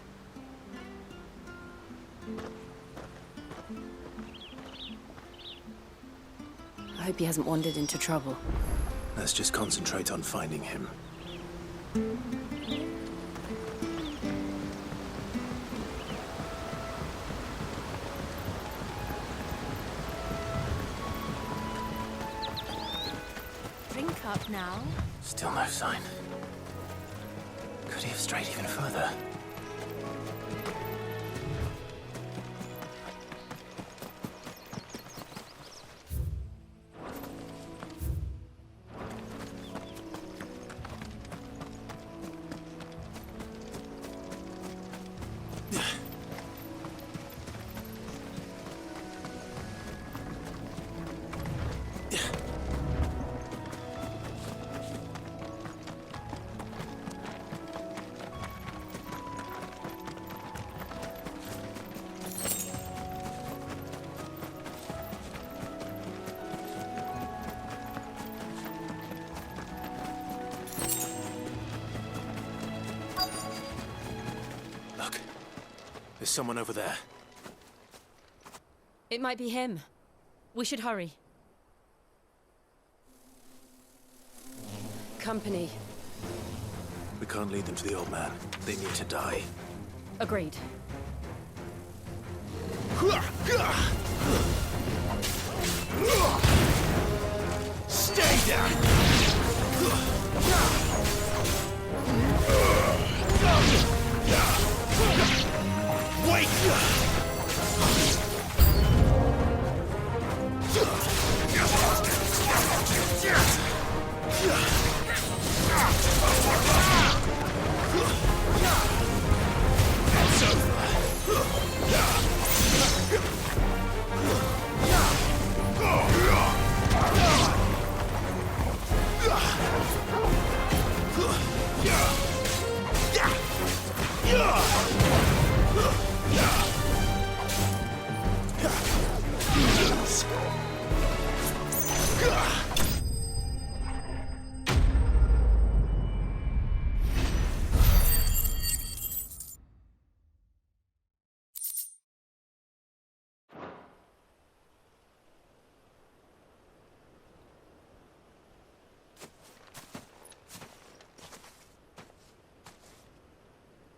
F: I hope he hasn't wandered into trouble.
G: Let's just concentrate on finding him.
B: Drink up now.
G: Still no sign. Could he have strayed even further? There's someone over there.
F: It might be him. We should hurry. Company.
G: We can't lead them to the old man. They need to die.
F: Agreed.
P: Stay down! Wait! It's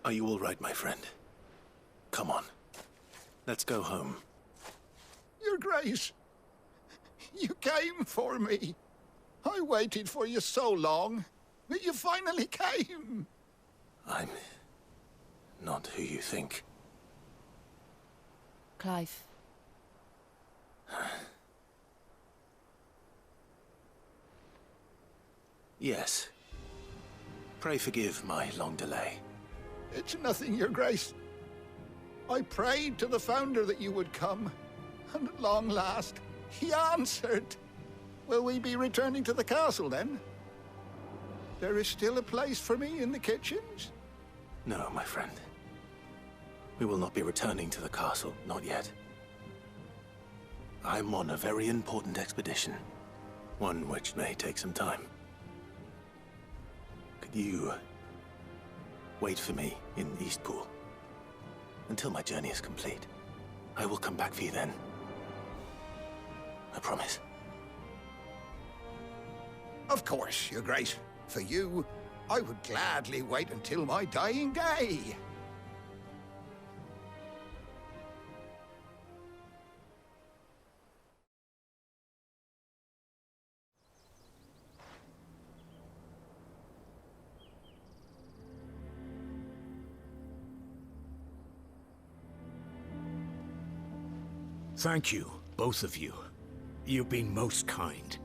G: Are you all right, my friend? Come on. Let's go home.
I: Your Grace, you came for me. I waited for you so long, but you finally came.
G: I'm not who you think.
F: Clive.
G: Yes. Pray forgive my long delay.
I: It's nothing, Your Grace. I prayed to the Founder that you would come, and at long last, he answered. Will we be returning to the castle, then? There is still a place for me in the kitchens?
G: No, my friend. We will not be returning to the castle, not yet. I'm on a very important expedition, one which may take some time. Could you wait for me in Eastpool until my journey is complete? I will come back for you then. I promise.
I: Of course, Your Grace. For you, I would gladly wait until my dying day.
Q: Thank you, both of you. You've been most kind.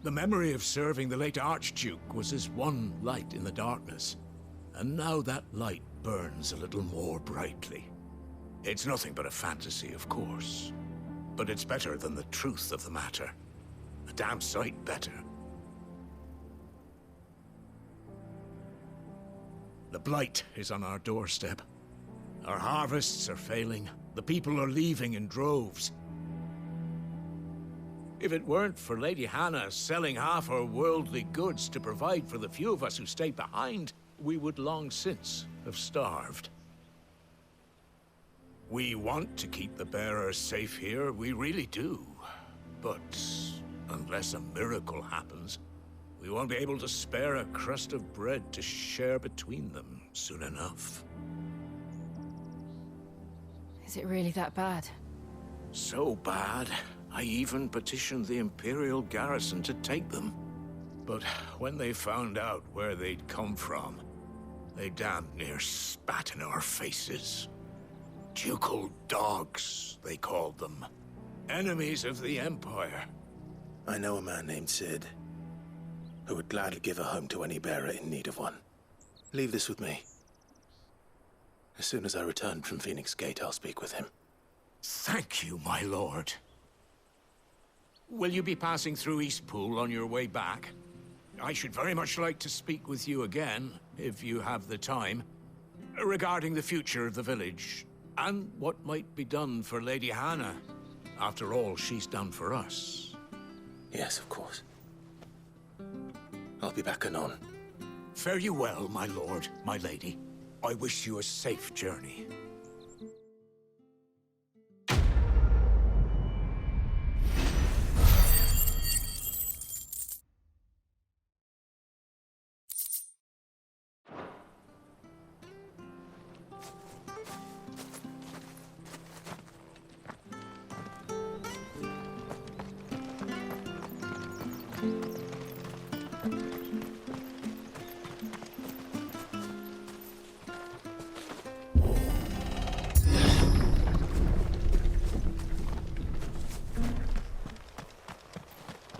Q: The memory of serving the late Archduke was as one light in the darkness, and now that light burns a little more brightly. It's nothing but a fantasy, of course, but it's better than the truth of the matter. A damn sight better. The blight is on our doorstep. Our harvests are failing. The people are leaving in droves. If it weren't for Lady Hannah selling half her worldly goods to provide for the few of us who stayed behind, we would long since have starved. We want to keep the bearers safe here, we really do. But unless a miracle happens, we won't be able to spare a crust of bread to share between them soon enough.
F: Is it really that bad?
Q: So bad, I even petitioned the Imperial garrison to take them. But when they found out where they'd come from, they damn near spat in our faces. Ducal dogs, they called them. Enemies of the Empire.
G: I know a man named Sid, who would gladly give a home to any bearer in need of one. Leave this with me. As soon as I return from Phoenix Gate, I'll speak with him.
Q: Thank you, my lord. Will you be passing through Eastpool on your way back? I should very much like to speak with you again, if you have the time, regarding the future of the village, and what might be done for Lady Hannah. After all she's done for us.
G: Yes, of course. I'll be back anon.
Q: Fare you well, my lord, my lady. I wish you a safe journey.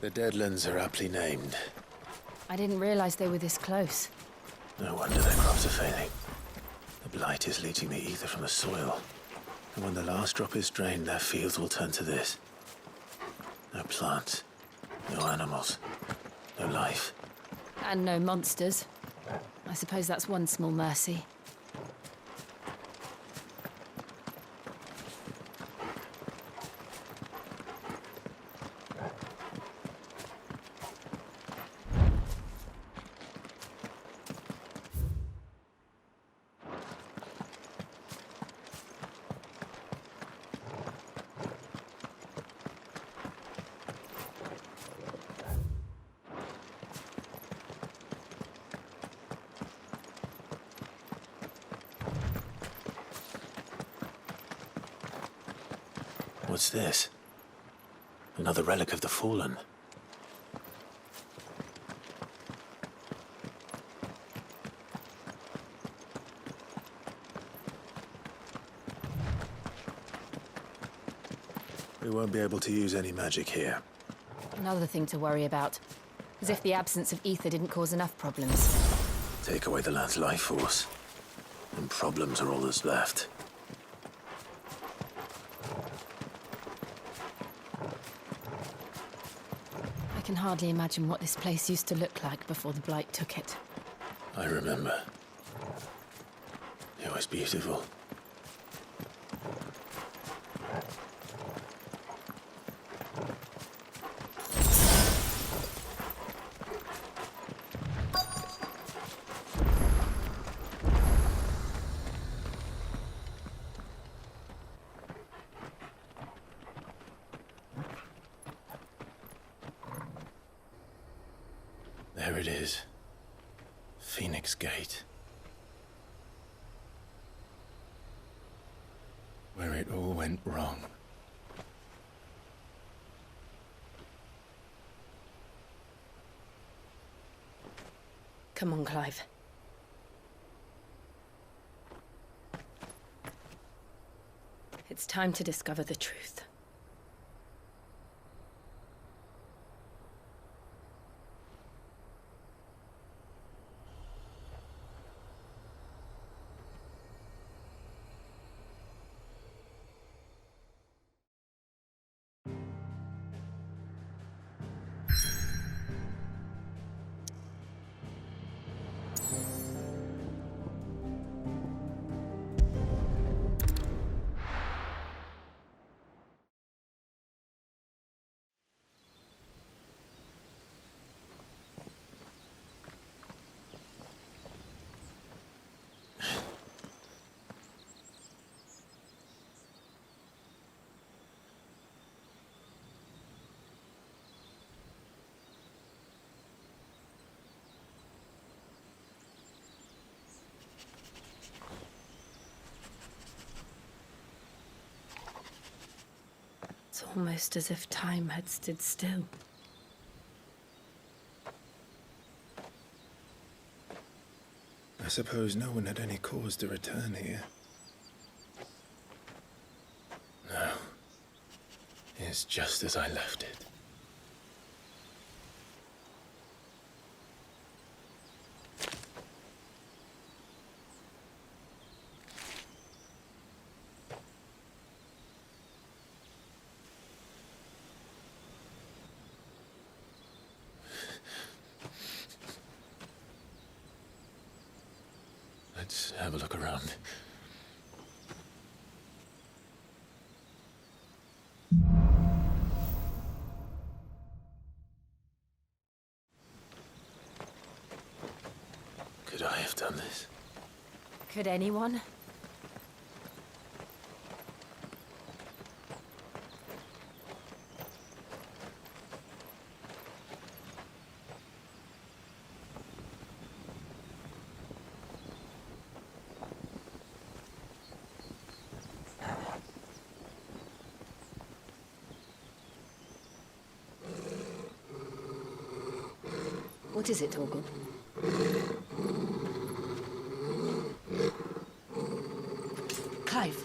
G: The Deadlands are aptly named.
F: I didn't realize they were this close.
G: No wonder their crops are failing. The blight is leaching the ether from the soil. And when the last drop is drained, their fields will turn to this. No plants, no animals, no life.
F: And no monsters. I suppose that's one small mercy.
G: What's this? Another relic of the Fallen. We won't be able to use any magic here.
F: Another thing to worry about. As if the absence of ether didn't cause enough problems.
G: Take away the land's life force, and problems are all that's left.
F: I can hardly imagine what this place used to look like before the Blight took it.
G: I remember. It was beautiful. There it is. Phoenix Gate. Where it all went wrong.
J: Come on, Clive.
F: It's time to discover the truth. It's almost as if time had stood still.
G: I suppose no one had any cause to return here. No. It's just as I left it. Let's have a look around. Could I have done this?
F: Could anyone? What is it, Torgal? Clive.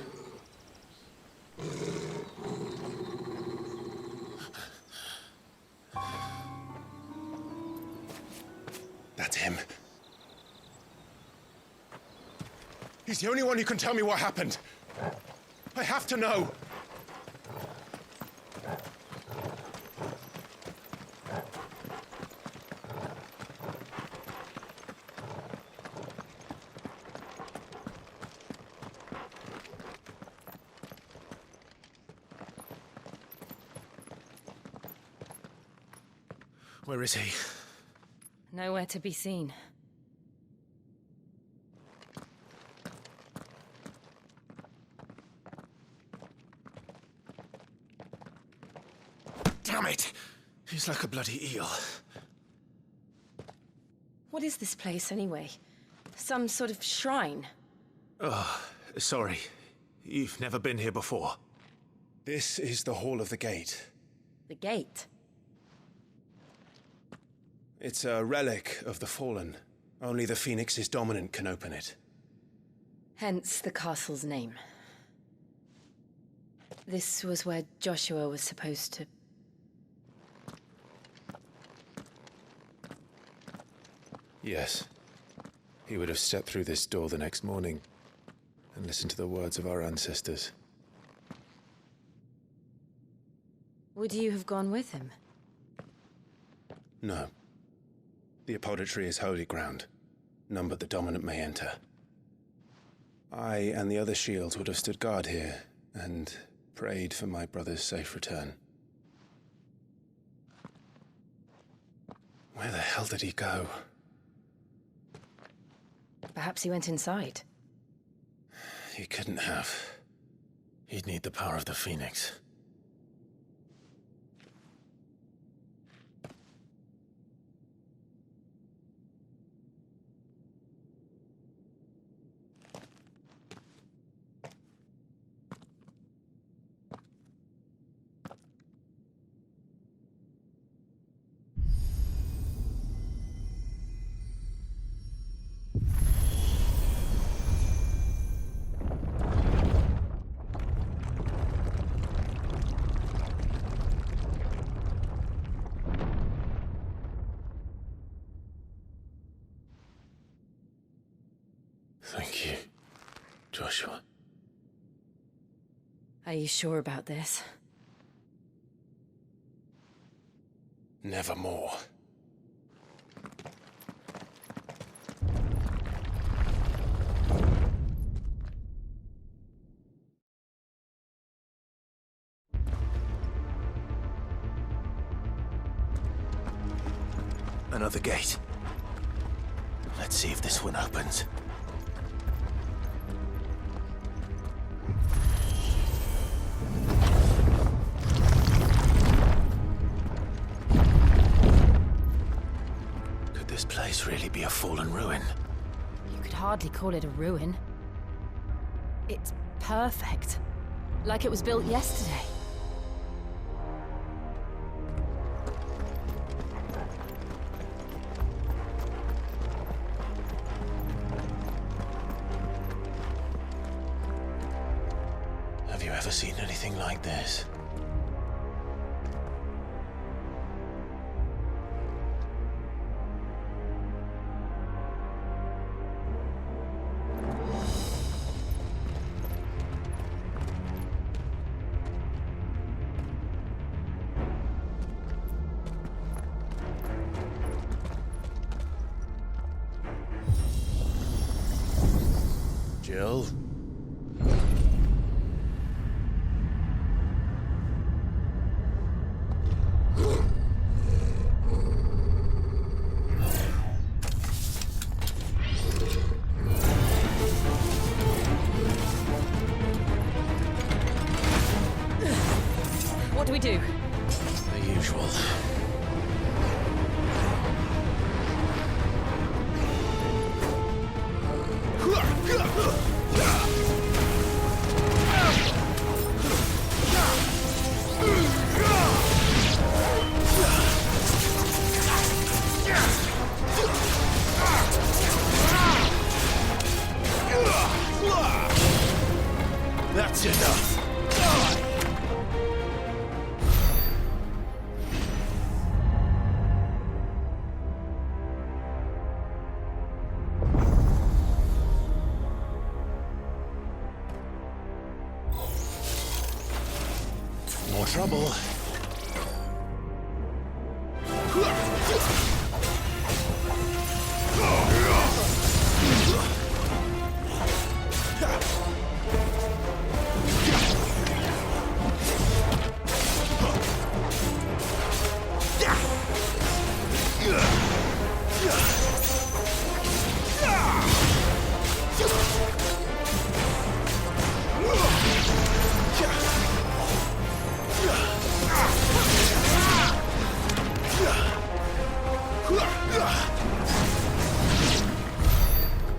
T: That's him. He's the only one who can tell me what happened. I have to know. Where is he?
F: Nowhere to be seen.
T: Damn it! He's like a bloody eel.
F: What is this place, anyway? Some sort of shrine?
T: Oh, sorry. You've never been here before. This is the Hall of the Gate.
F: The gate?
T: It's a relic of the Fallen. Only the Phoenix's dominant can open it.
F: Hence the castle's name. This was where Joshua was supposed to...
T: Yes. He would have stepped through this door the next morning and listened to the words of our ancestors.
F: Would you have gone with him?
T: No. The apodatory is holy ground. None but the dominant may enter. I and the other shields would have stood guard here and prayed for my brother's safe return. Where the hell did he go?
F: Perhaps he went inside.
T: He couldn't have. He'd need the power of the Phoenix. Thank you, Joshua.
F: Are you sure about this?
T: Nevermore. Another gate. Let's see if this one opens. Could this place really be a fallen ruin?
F: You could hardly call it a ruin. It's perfect. Like it was built yesterday.
T: Have you ever seen anything like this? Jill?
F: What do we do?
T: The usual. That's enough.
K: trouble.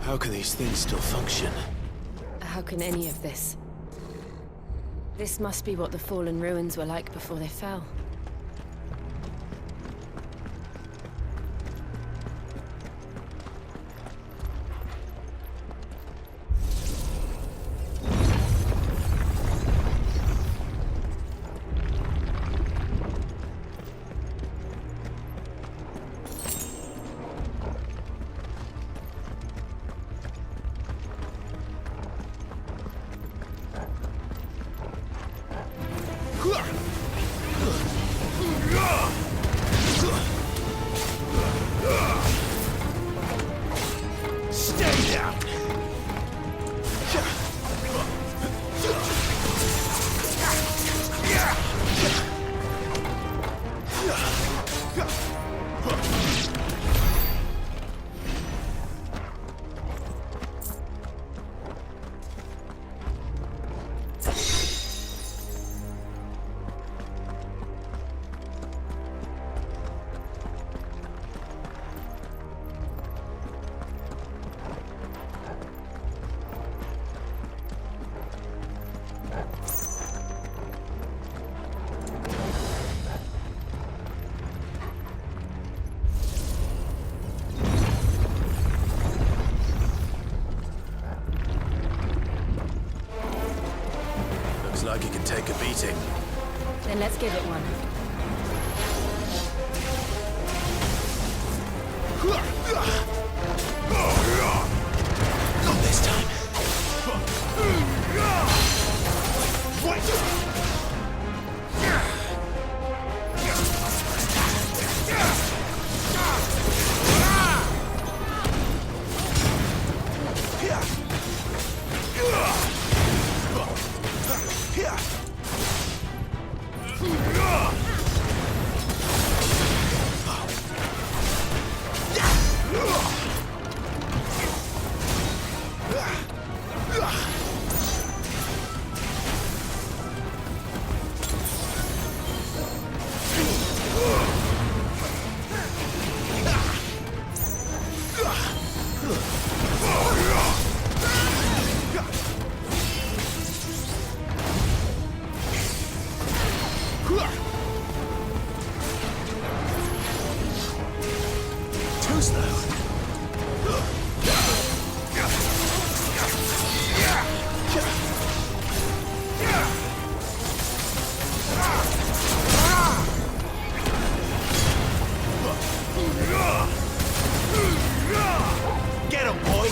K: How can these things still function?
F: How can any of this? This must be what the fallen ruins were like before they fell.
P: Stay down!
G: Looks like it can take a beating.
F: Then let's give it one.
P: Not this time. Too slow. Get him, boy!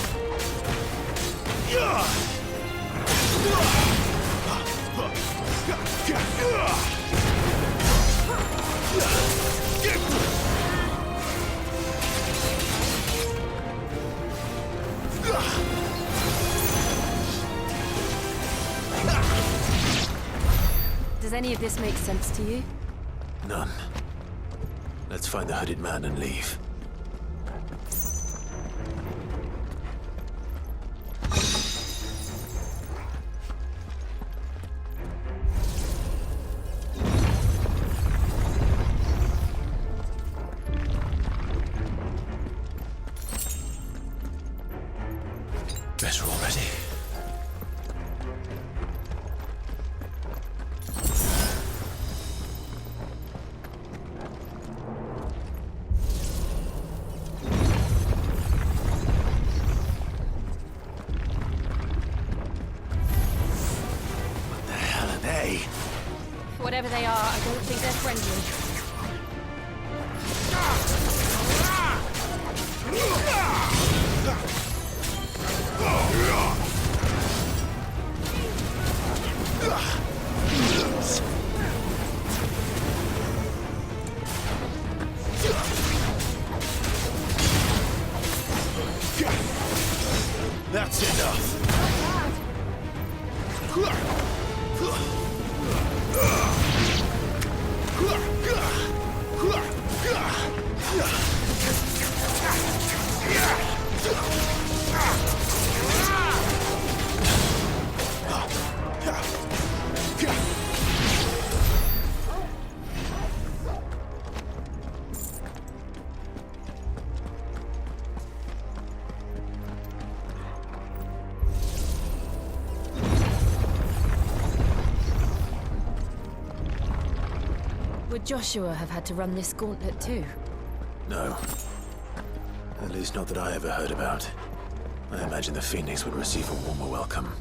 F: Does any of this make sense to you?
G: None. Let's find the hooded man and leave. Better already.
F: Whatever they are, I don't think they're friendly.
P: That's enough.
F: Would Joshua have had to run this gauntlet too?
G: No. At least not that I ever heard about. I imagine the Phoenix would receive a warmer welcome.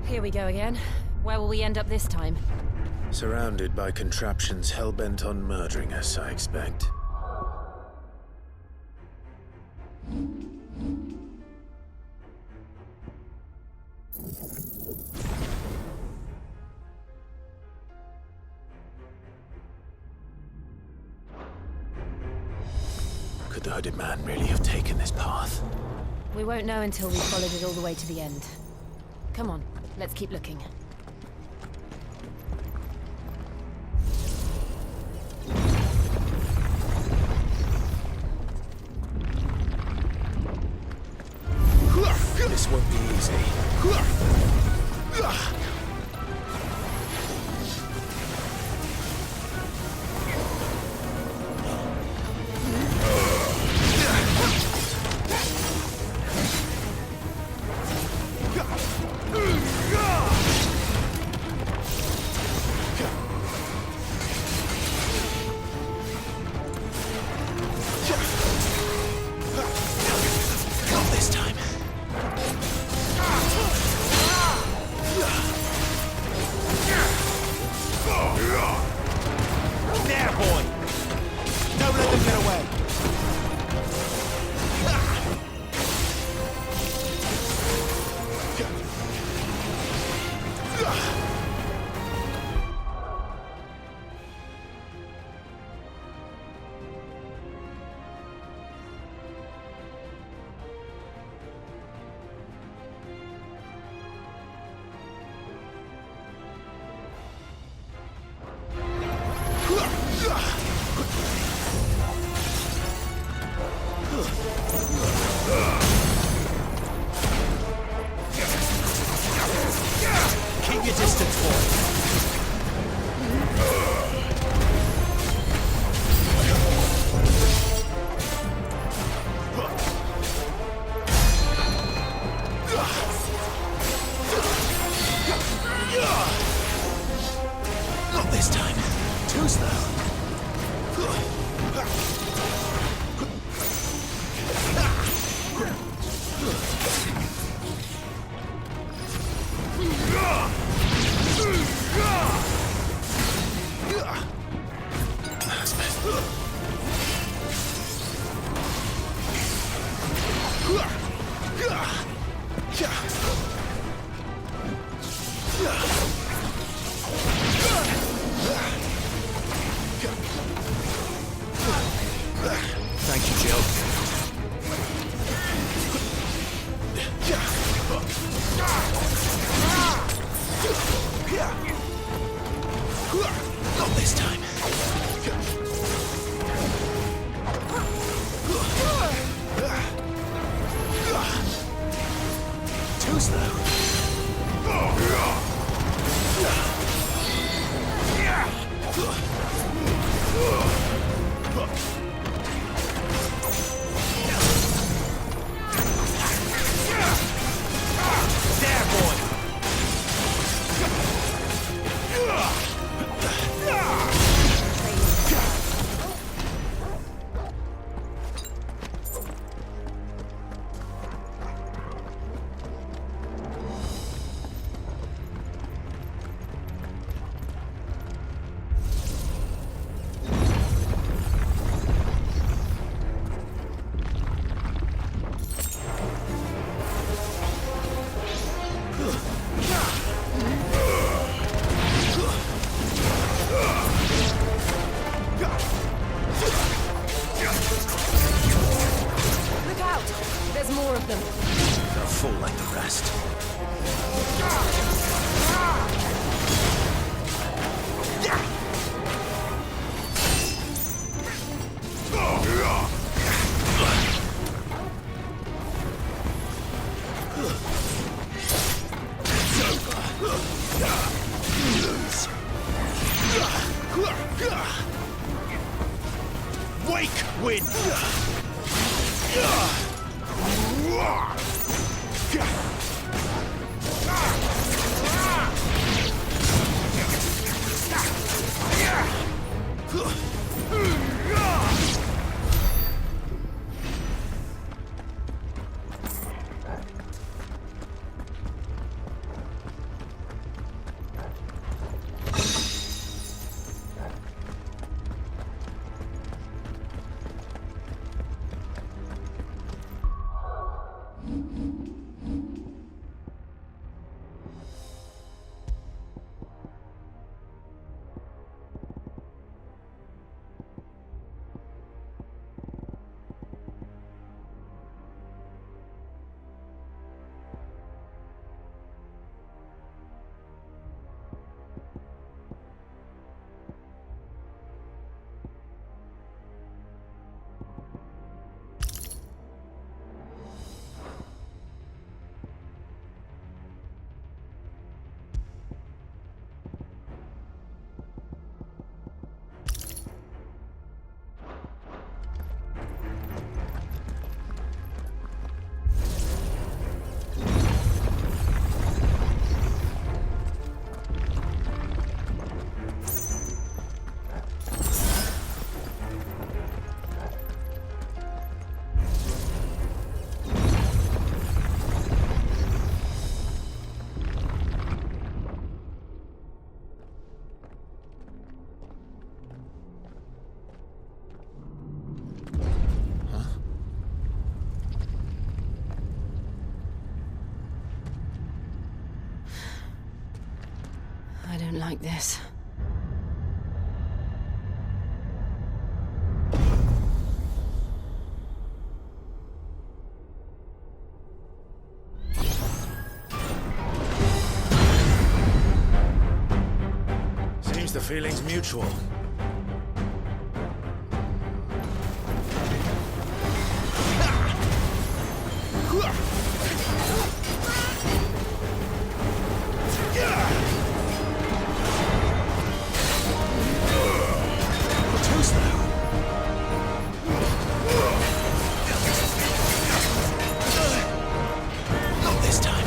F: Here we go again. Where will we end up this time?
G: Surrounded by contraptions hell-bent on murdering us, I expect. Could the hooded man really have taken this path?
F: We won't know until we've followed it all the way to the end. Come on, let's keep looking.
G: This won't be easy.
P: Not this time. There, boy! Don't let them get away! Keep your distance, boy. Not this time. Too slow. Thank you, Jill. Not this time. Too slow. There, boy. Wake wind!
F: I don't like this.
P: Seems the feeling's mutual.
A: Not this time.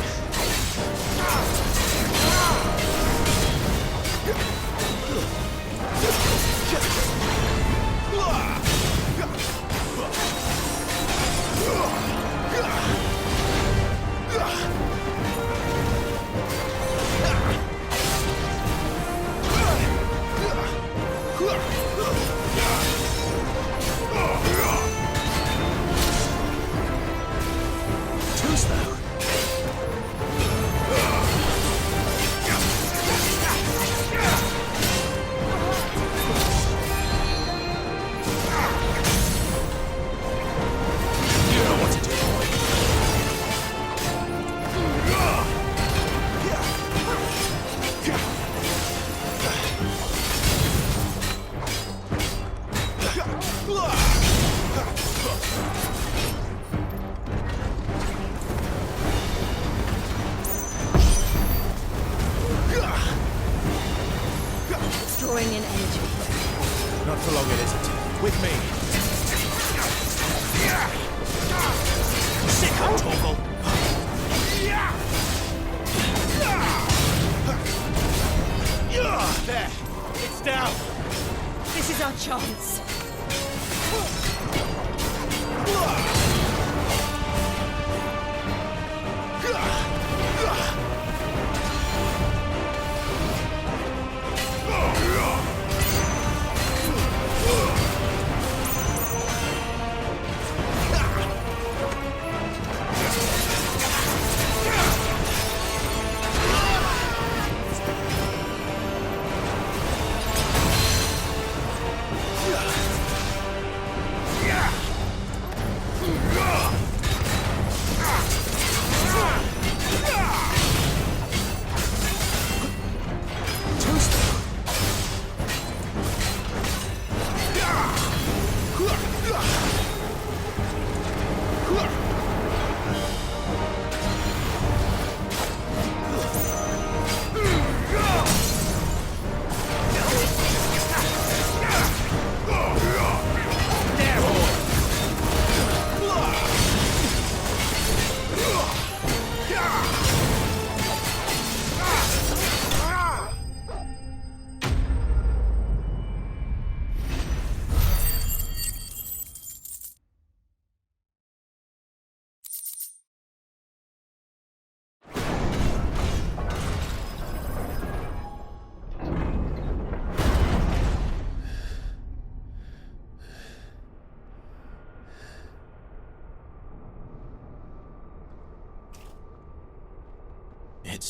A: Too slow. You know what to do.
F: It's drawing in energy.
P: Not for long, it isn't. With me.
A: Sick of Torgal.
P: There. It's down.
N: This is our chance.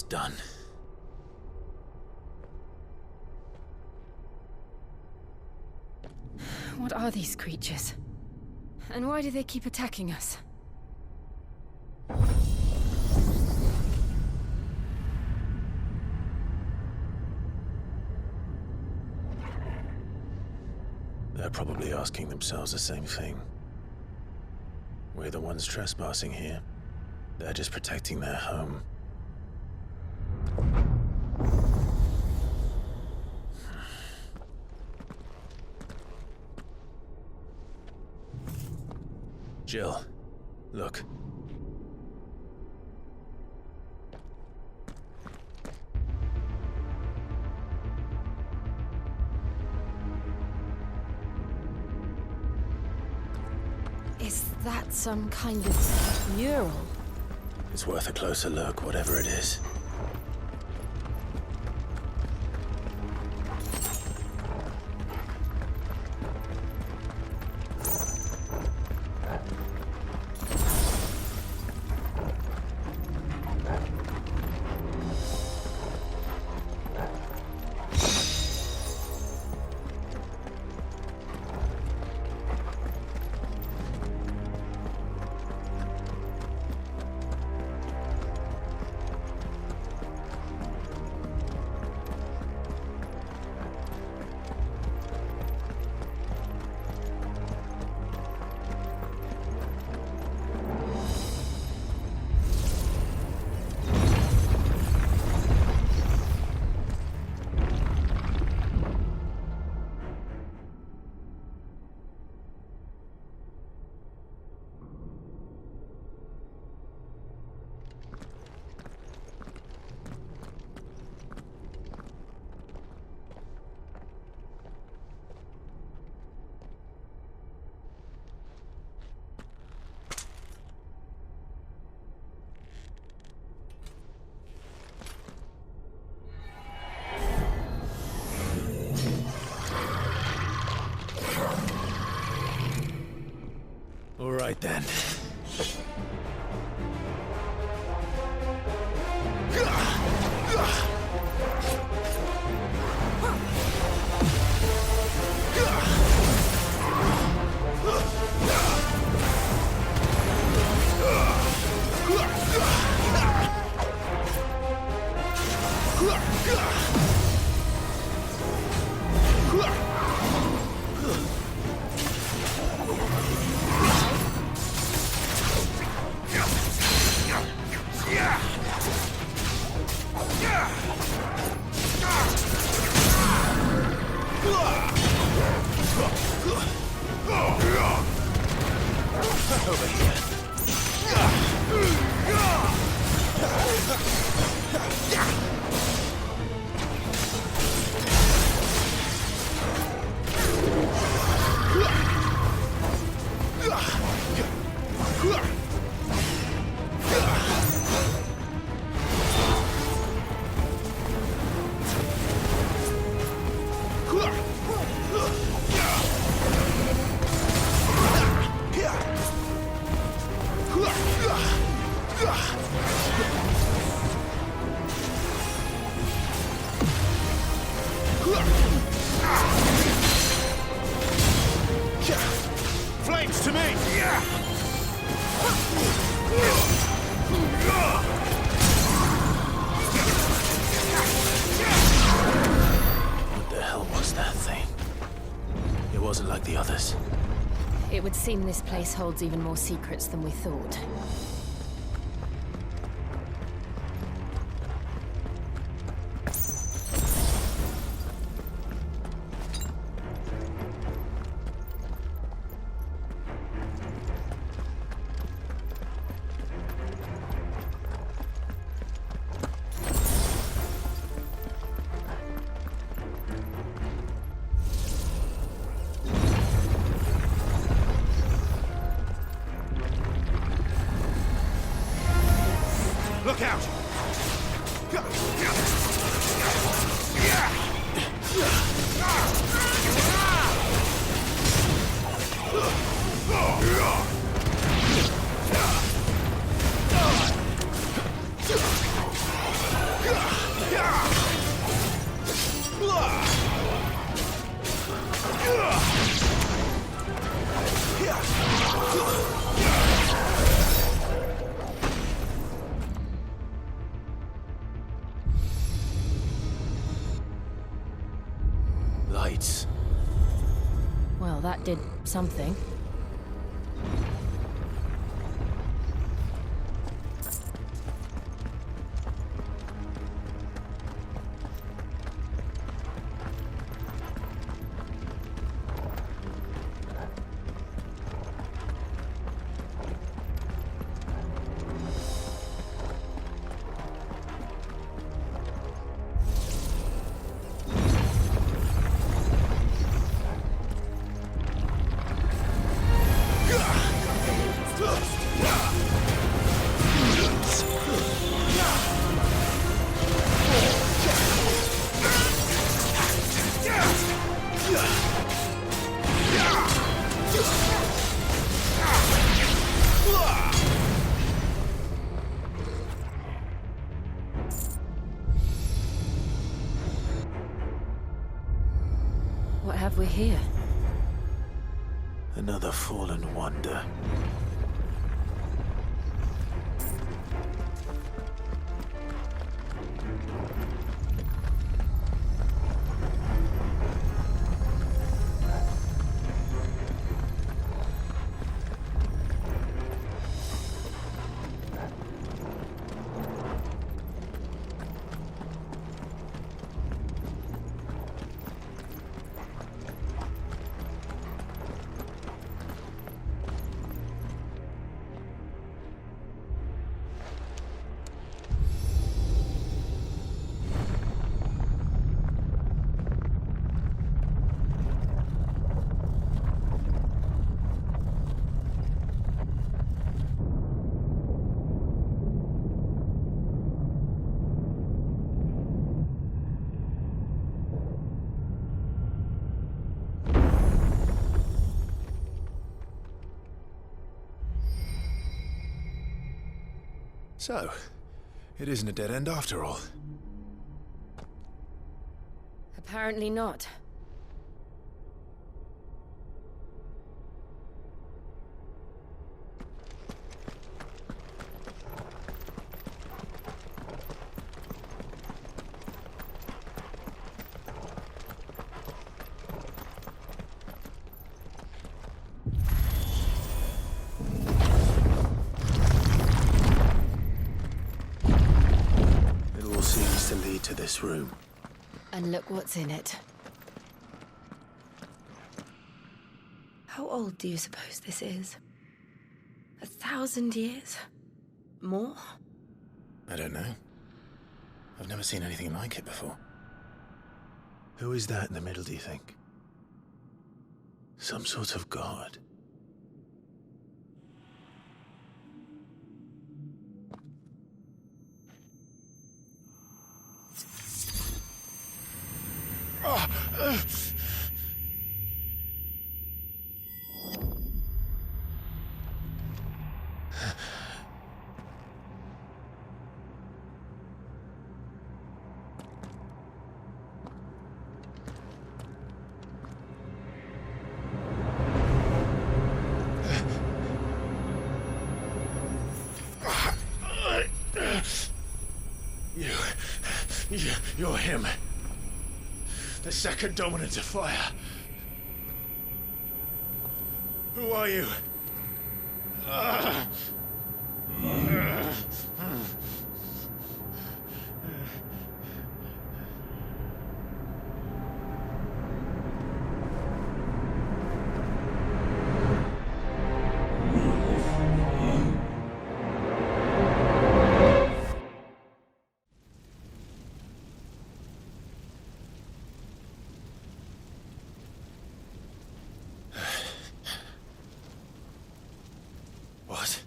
G: done.
F: What are these creatures? And why do they keep attacking us?
G: They're probably asking themselves the same thing. We're the ones trespassing here. They're just protecting their home. Jill, look.
F: Is that some kind of mural?
G: It's worth a closer look, whatever it is. All right then. Over here. Flames to me! What the hell was that thing? It wasn't like the others.
F: It would seem this place holds even more secrets than we thought.
G: Lights.
F: Well, that did something. What have we here?
G: Another fallen wonder.
P: So, it isn't a dead end after all.
F: Apparently not.
G: To lead to this room.
F: And look what's in it.
H: How old do you suppose this is? 1,000 years? More?
G: I don't know. I've never seen anything like it before. Who is that in the middle, do you think? Some sort of god? You're him. The second dominant of fire. Who are you? What?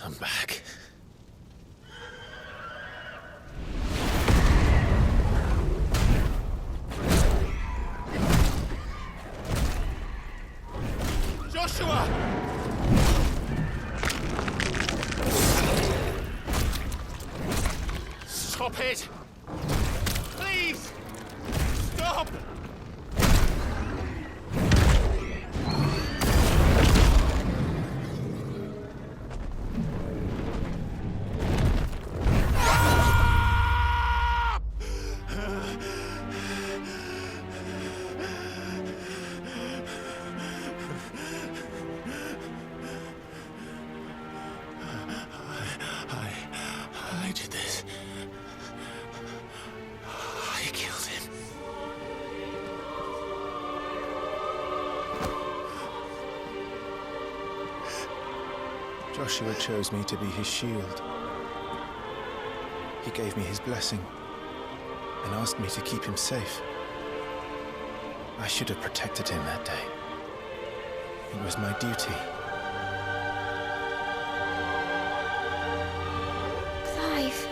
G: I'm back. Joshua! Stop it! Please! Stop!
T: Joshua chose me to be his shield. He gave me his blessing and asked me to keep him safe. I should have protected him that day. It was my duty.
H: Clive.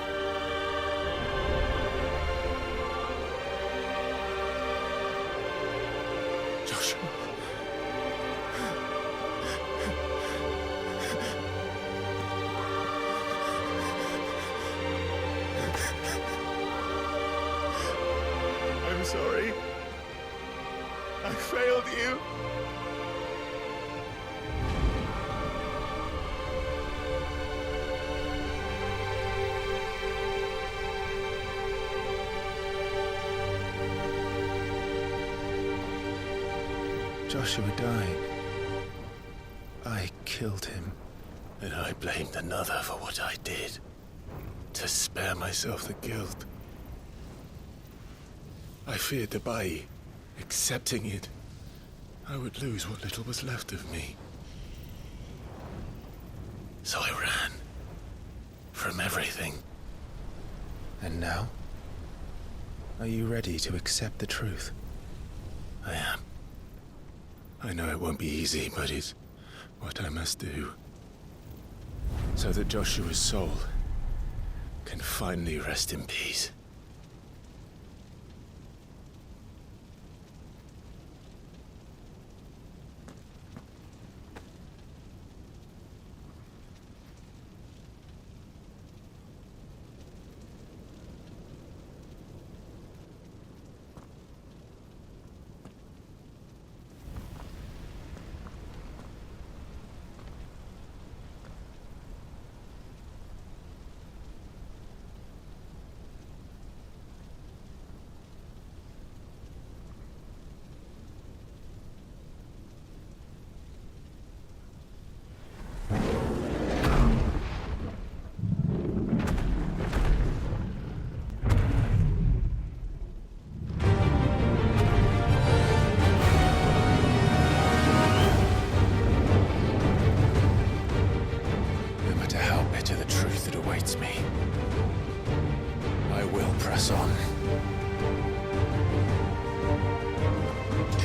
P: Joshua. I'm sorry. I failed you.
T: Joshua died. I killed him.
P: And I blamed another for what I did, to spare myself the guilt. I feared that by accepting it, I would lose what little was left of me. So I ran from everything.
T: And now? Are you ready to accept the truth?
P: I am. I know it won't be easy, but it's what I must do. So that Joshua's soul can finally rest in peace.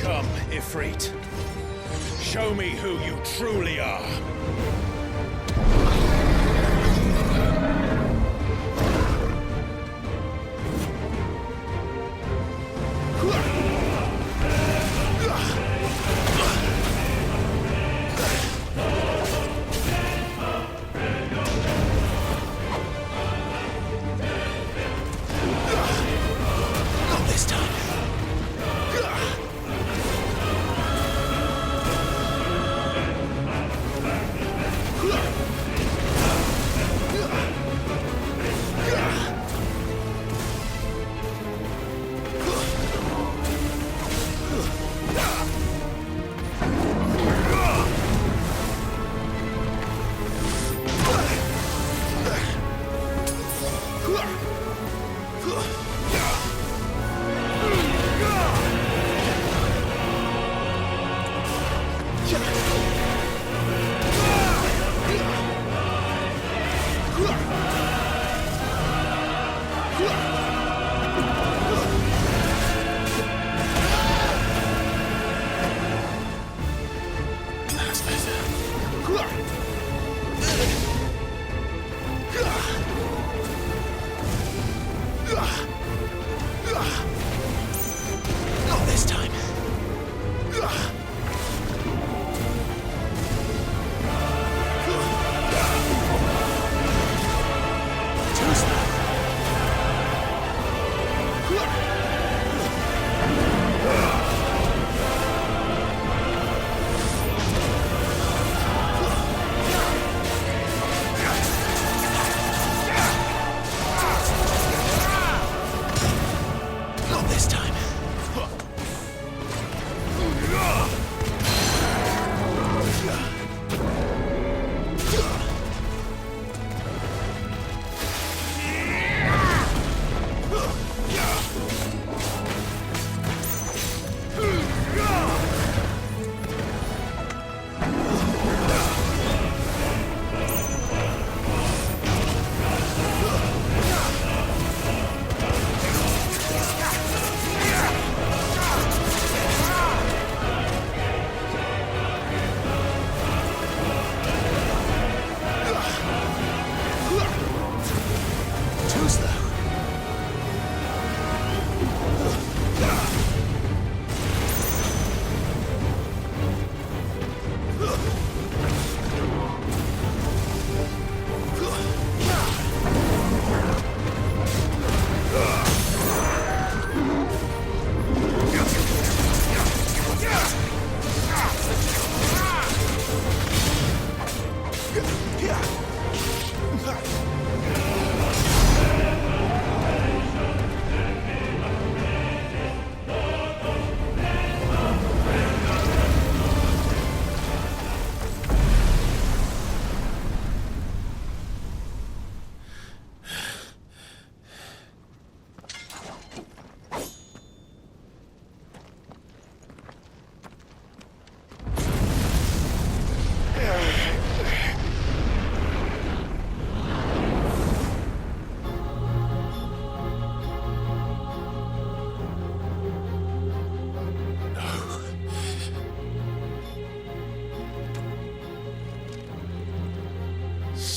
C: Come, Ifrit. Show me who you truly are.
P: Not this time.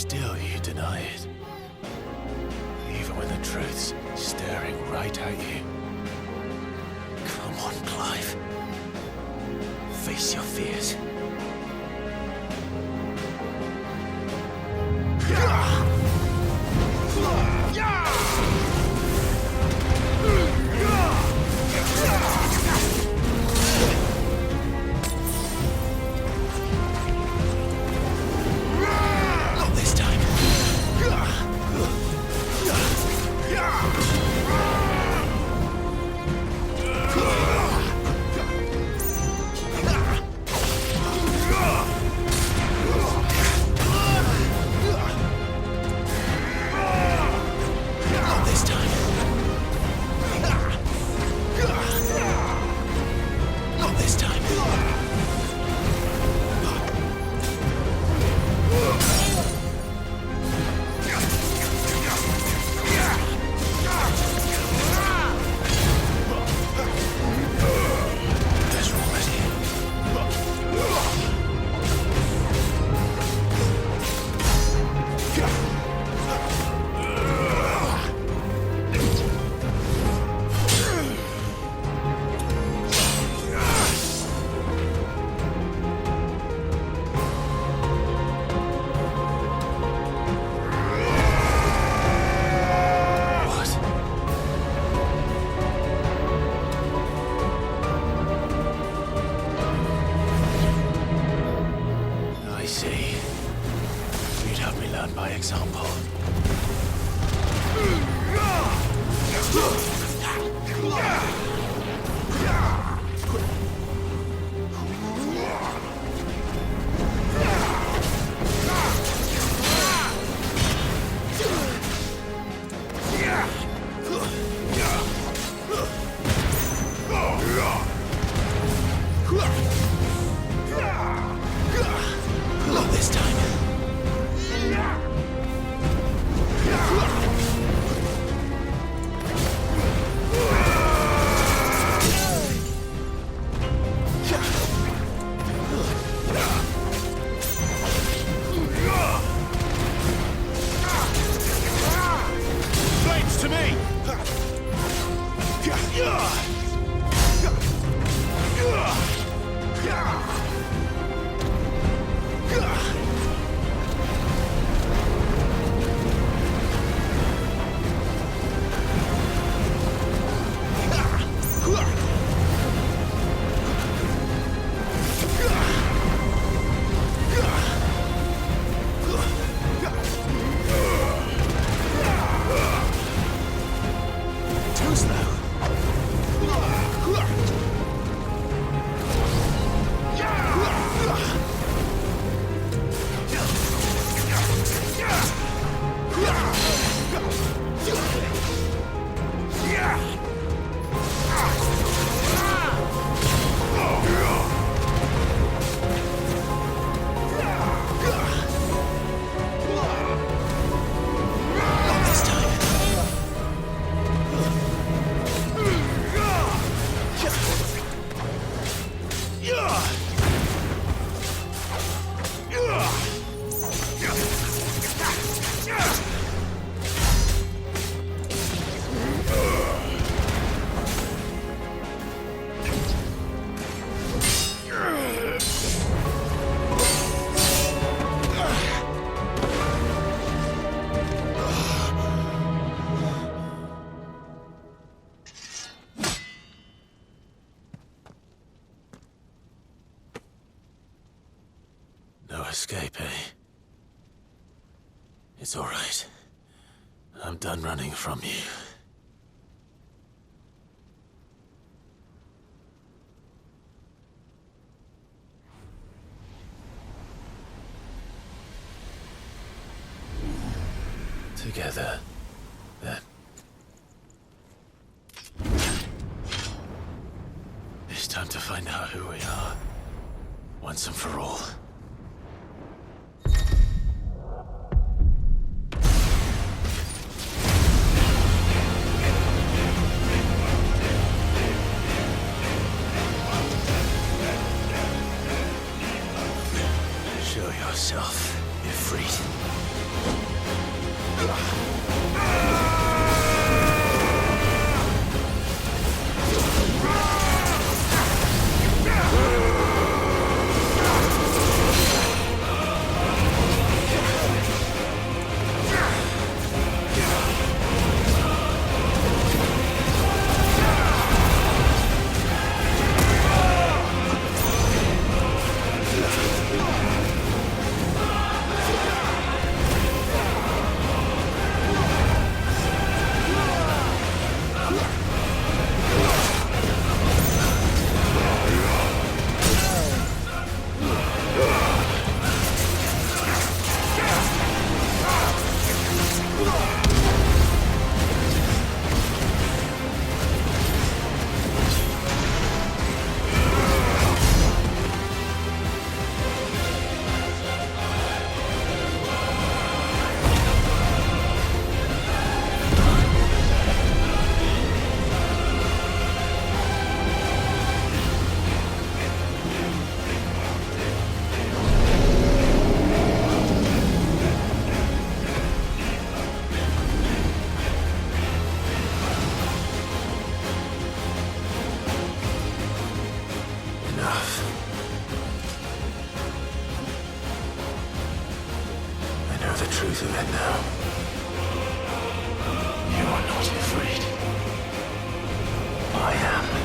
G: still you deny it. Even when the truth's staring right at you. Come on, Clive. Face your fears. Not this time. Not this time. Not this time. Guess we're I see. You'd have me learn by example. Not this time. Flames to me! Too slow. Not this time. No escape, eh? It's all right. I'm done running from you. Together, then. It's time to find out who we are, once and for all. Show yourself, Ifrit. truth of it now. You are not afraid. I am.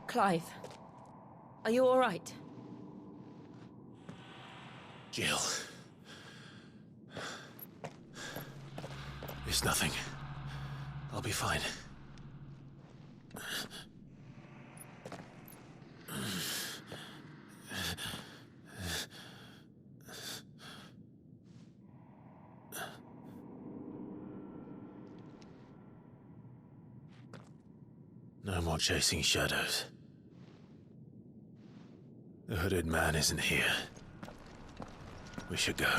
F: Clive, are you all right?
G: Jill. It's nothing. I'll be fine. No more chasing shadows. The hooded man isn't here. We should go.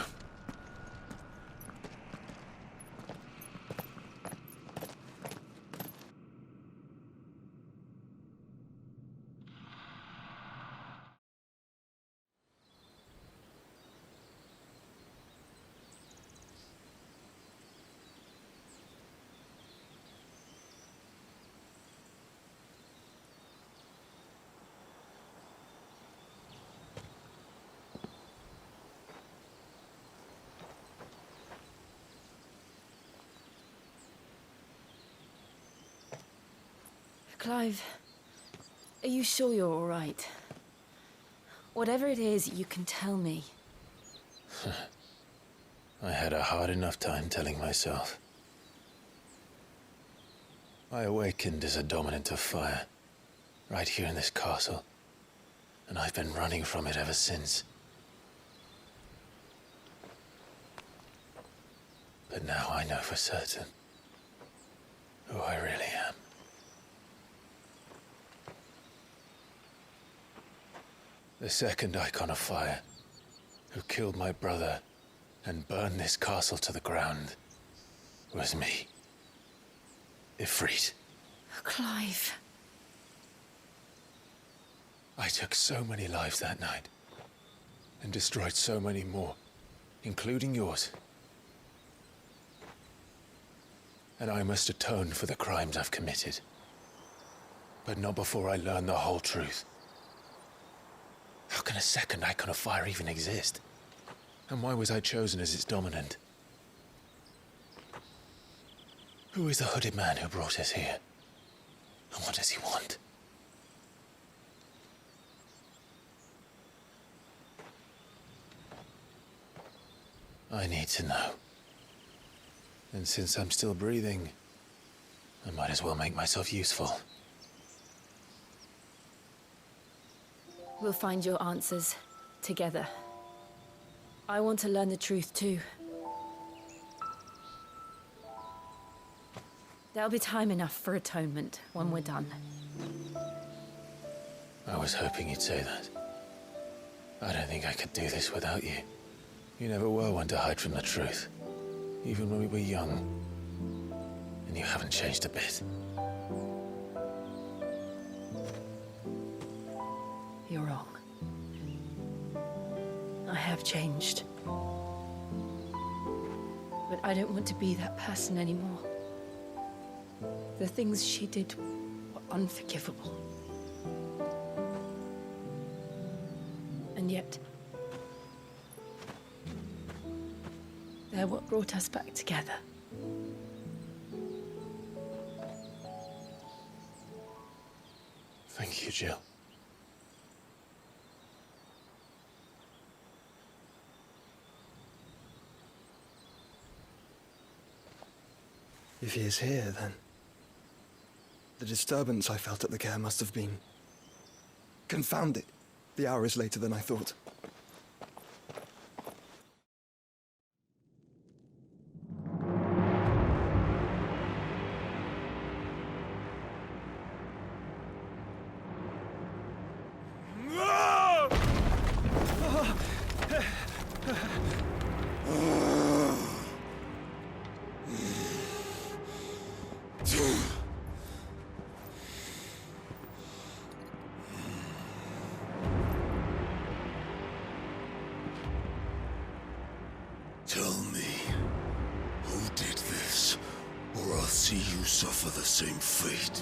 F: Clive, are you sure you're all right? Whatever it is, you can tell me.
P: I had a hard enough time telling myself. I awakened as a dominant of fire, right here in this castle, and I've been running from it ever since. But now I know for certain who I really am. The second icon of fire, who killed my brother and burned this castle to the ground, was me. Ifrit.
F: Clive.
P: I took so many lives that night, and destroyed so many more, including yours. And I must atone for the crimes I've committed. But not before I learn the whole truth. How can a second icon of fire even exist? And why was I chosen as its dominant? Who is the hooded man who brought us here? And what does he want? I need to know. And since I'm still breathing, I might as well make myself useful.
F: We'll find your answers together. I want to learn the truth too. There'll be time enough for atonement when we're done.
P: I was hoping you'd say that. I don't think I could do this without you. You never were one to hide from the truth, even when we were young. And you haven't changed a bit.
F: You're wrong. I have changed. But I don't want to be that person anymore. The things she did were unforgivable. And yet, they're what brought us back together.
P: Thank you, Jill.
U: If he is here, then the disturbance I felt at the care must have been confounded. The hour is later than I thought.
V: Tell me, who did this, or I'll see you suffer the same fate.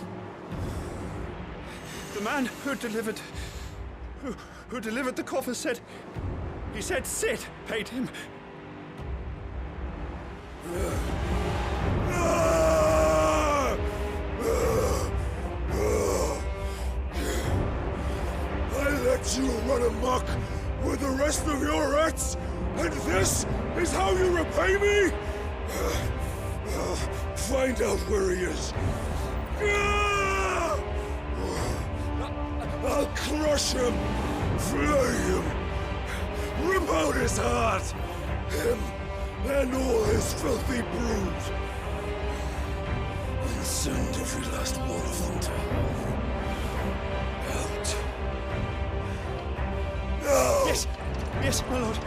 U: The man who delivered the coffer said... He said Sid paid him.
V: I let you run amok with the rest of your rats, and this is how you repay me? Find out where he is. I'll crush him, flay him, rip out his heart, him and all his filthy brood, and send every last one of them to hell. Out. Now!
U: Yes, yes, my lord.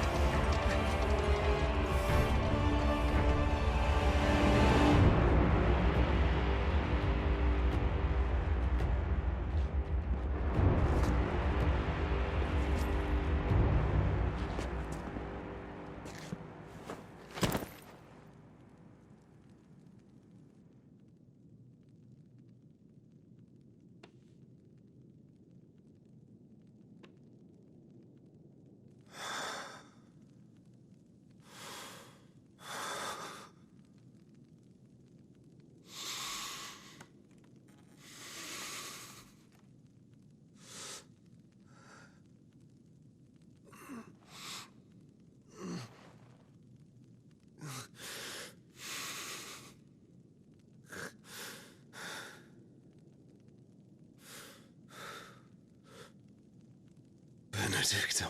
P: Benedicta.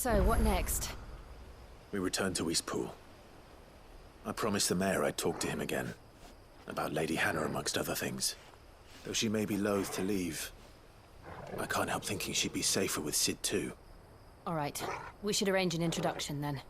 F: So, what next?
G: We return to Eastpool. I promised the mayor I'd talk to him again. About Lady Hannah, amongst other things. Though she may be loath to leave, I can't help thinking she'd be safer with Sid too.
F: All right. We should arrange an introduction then.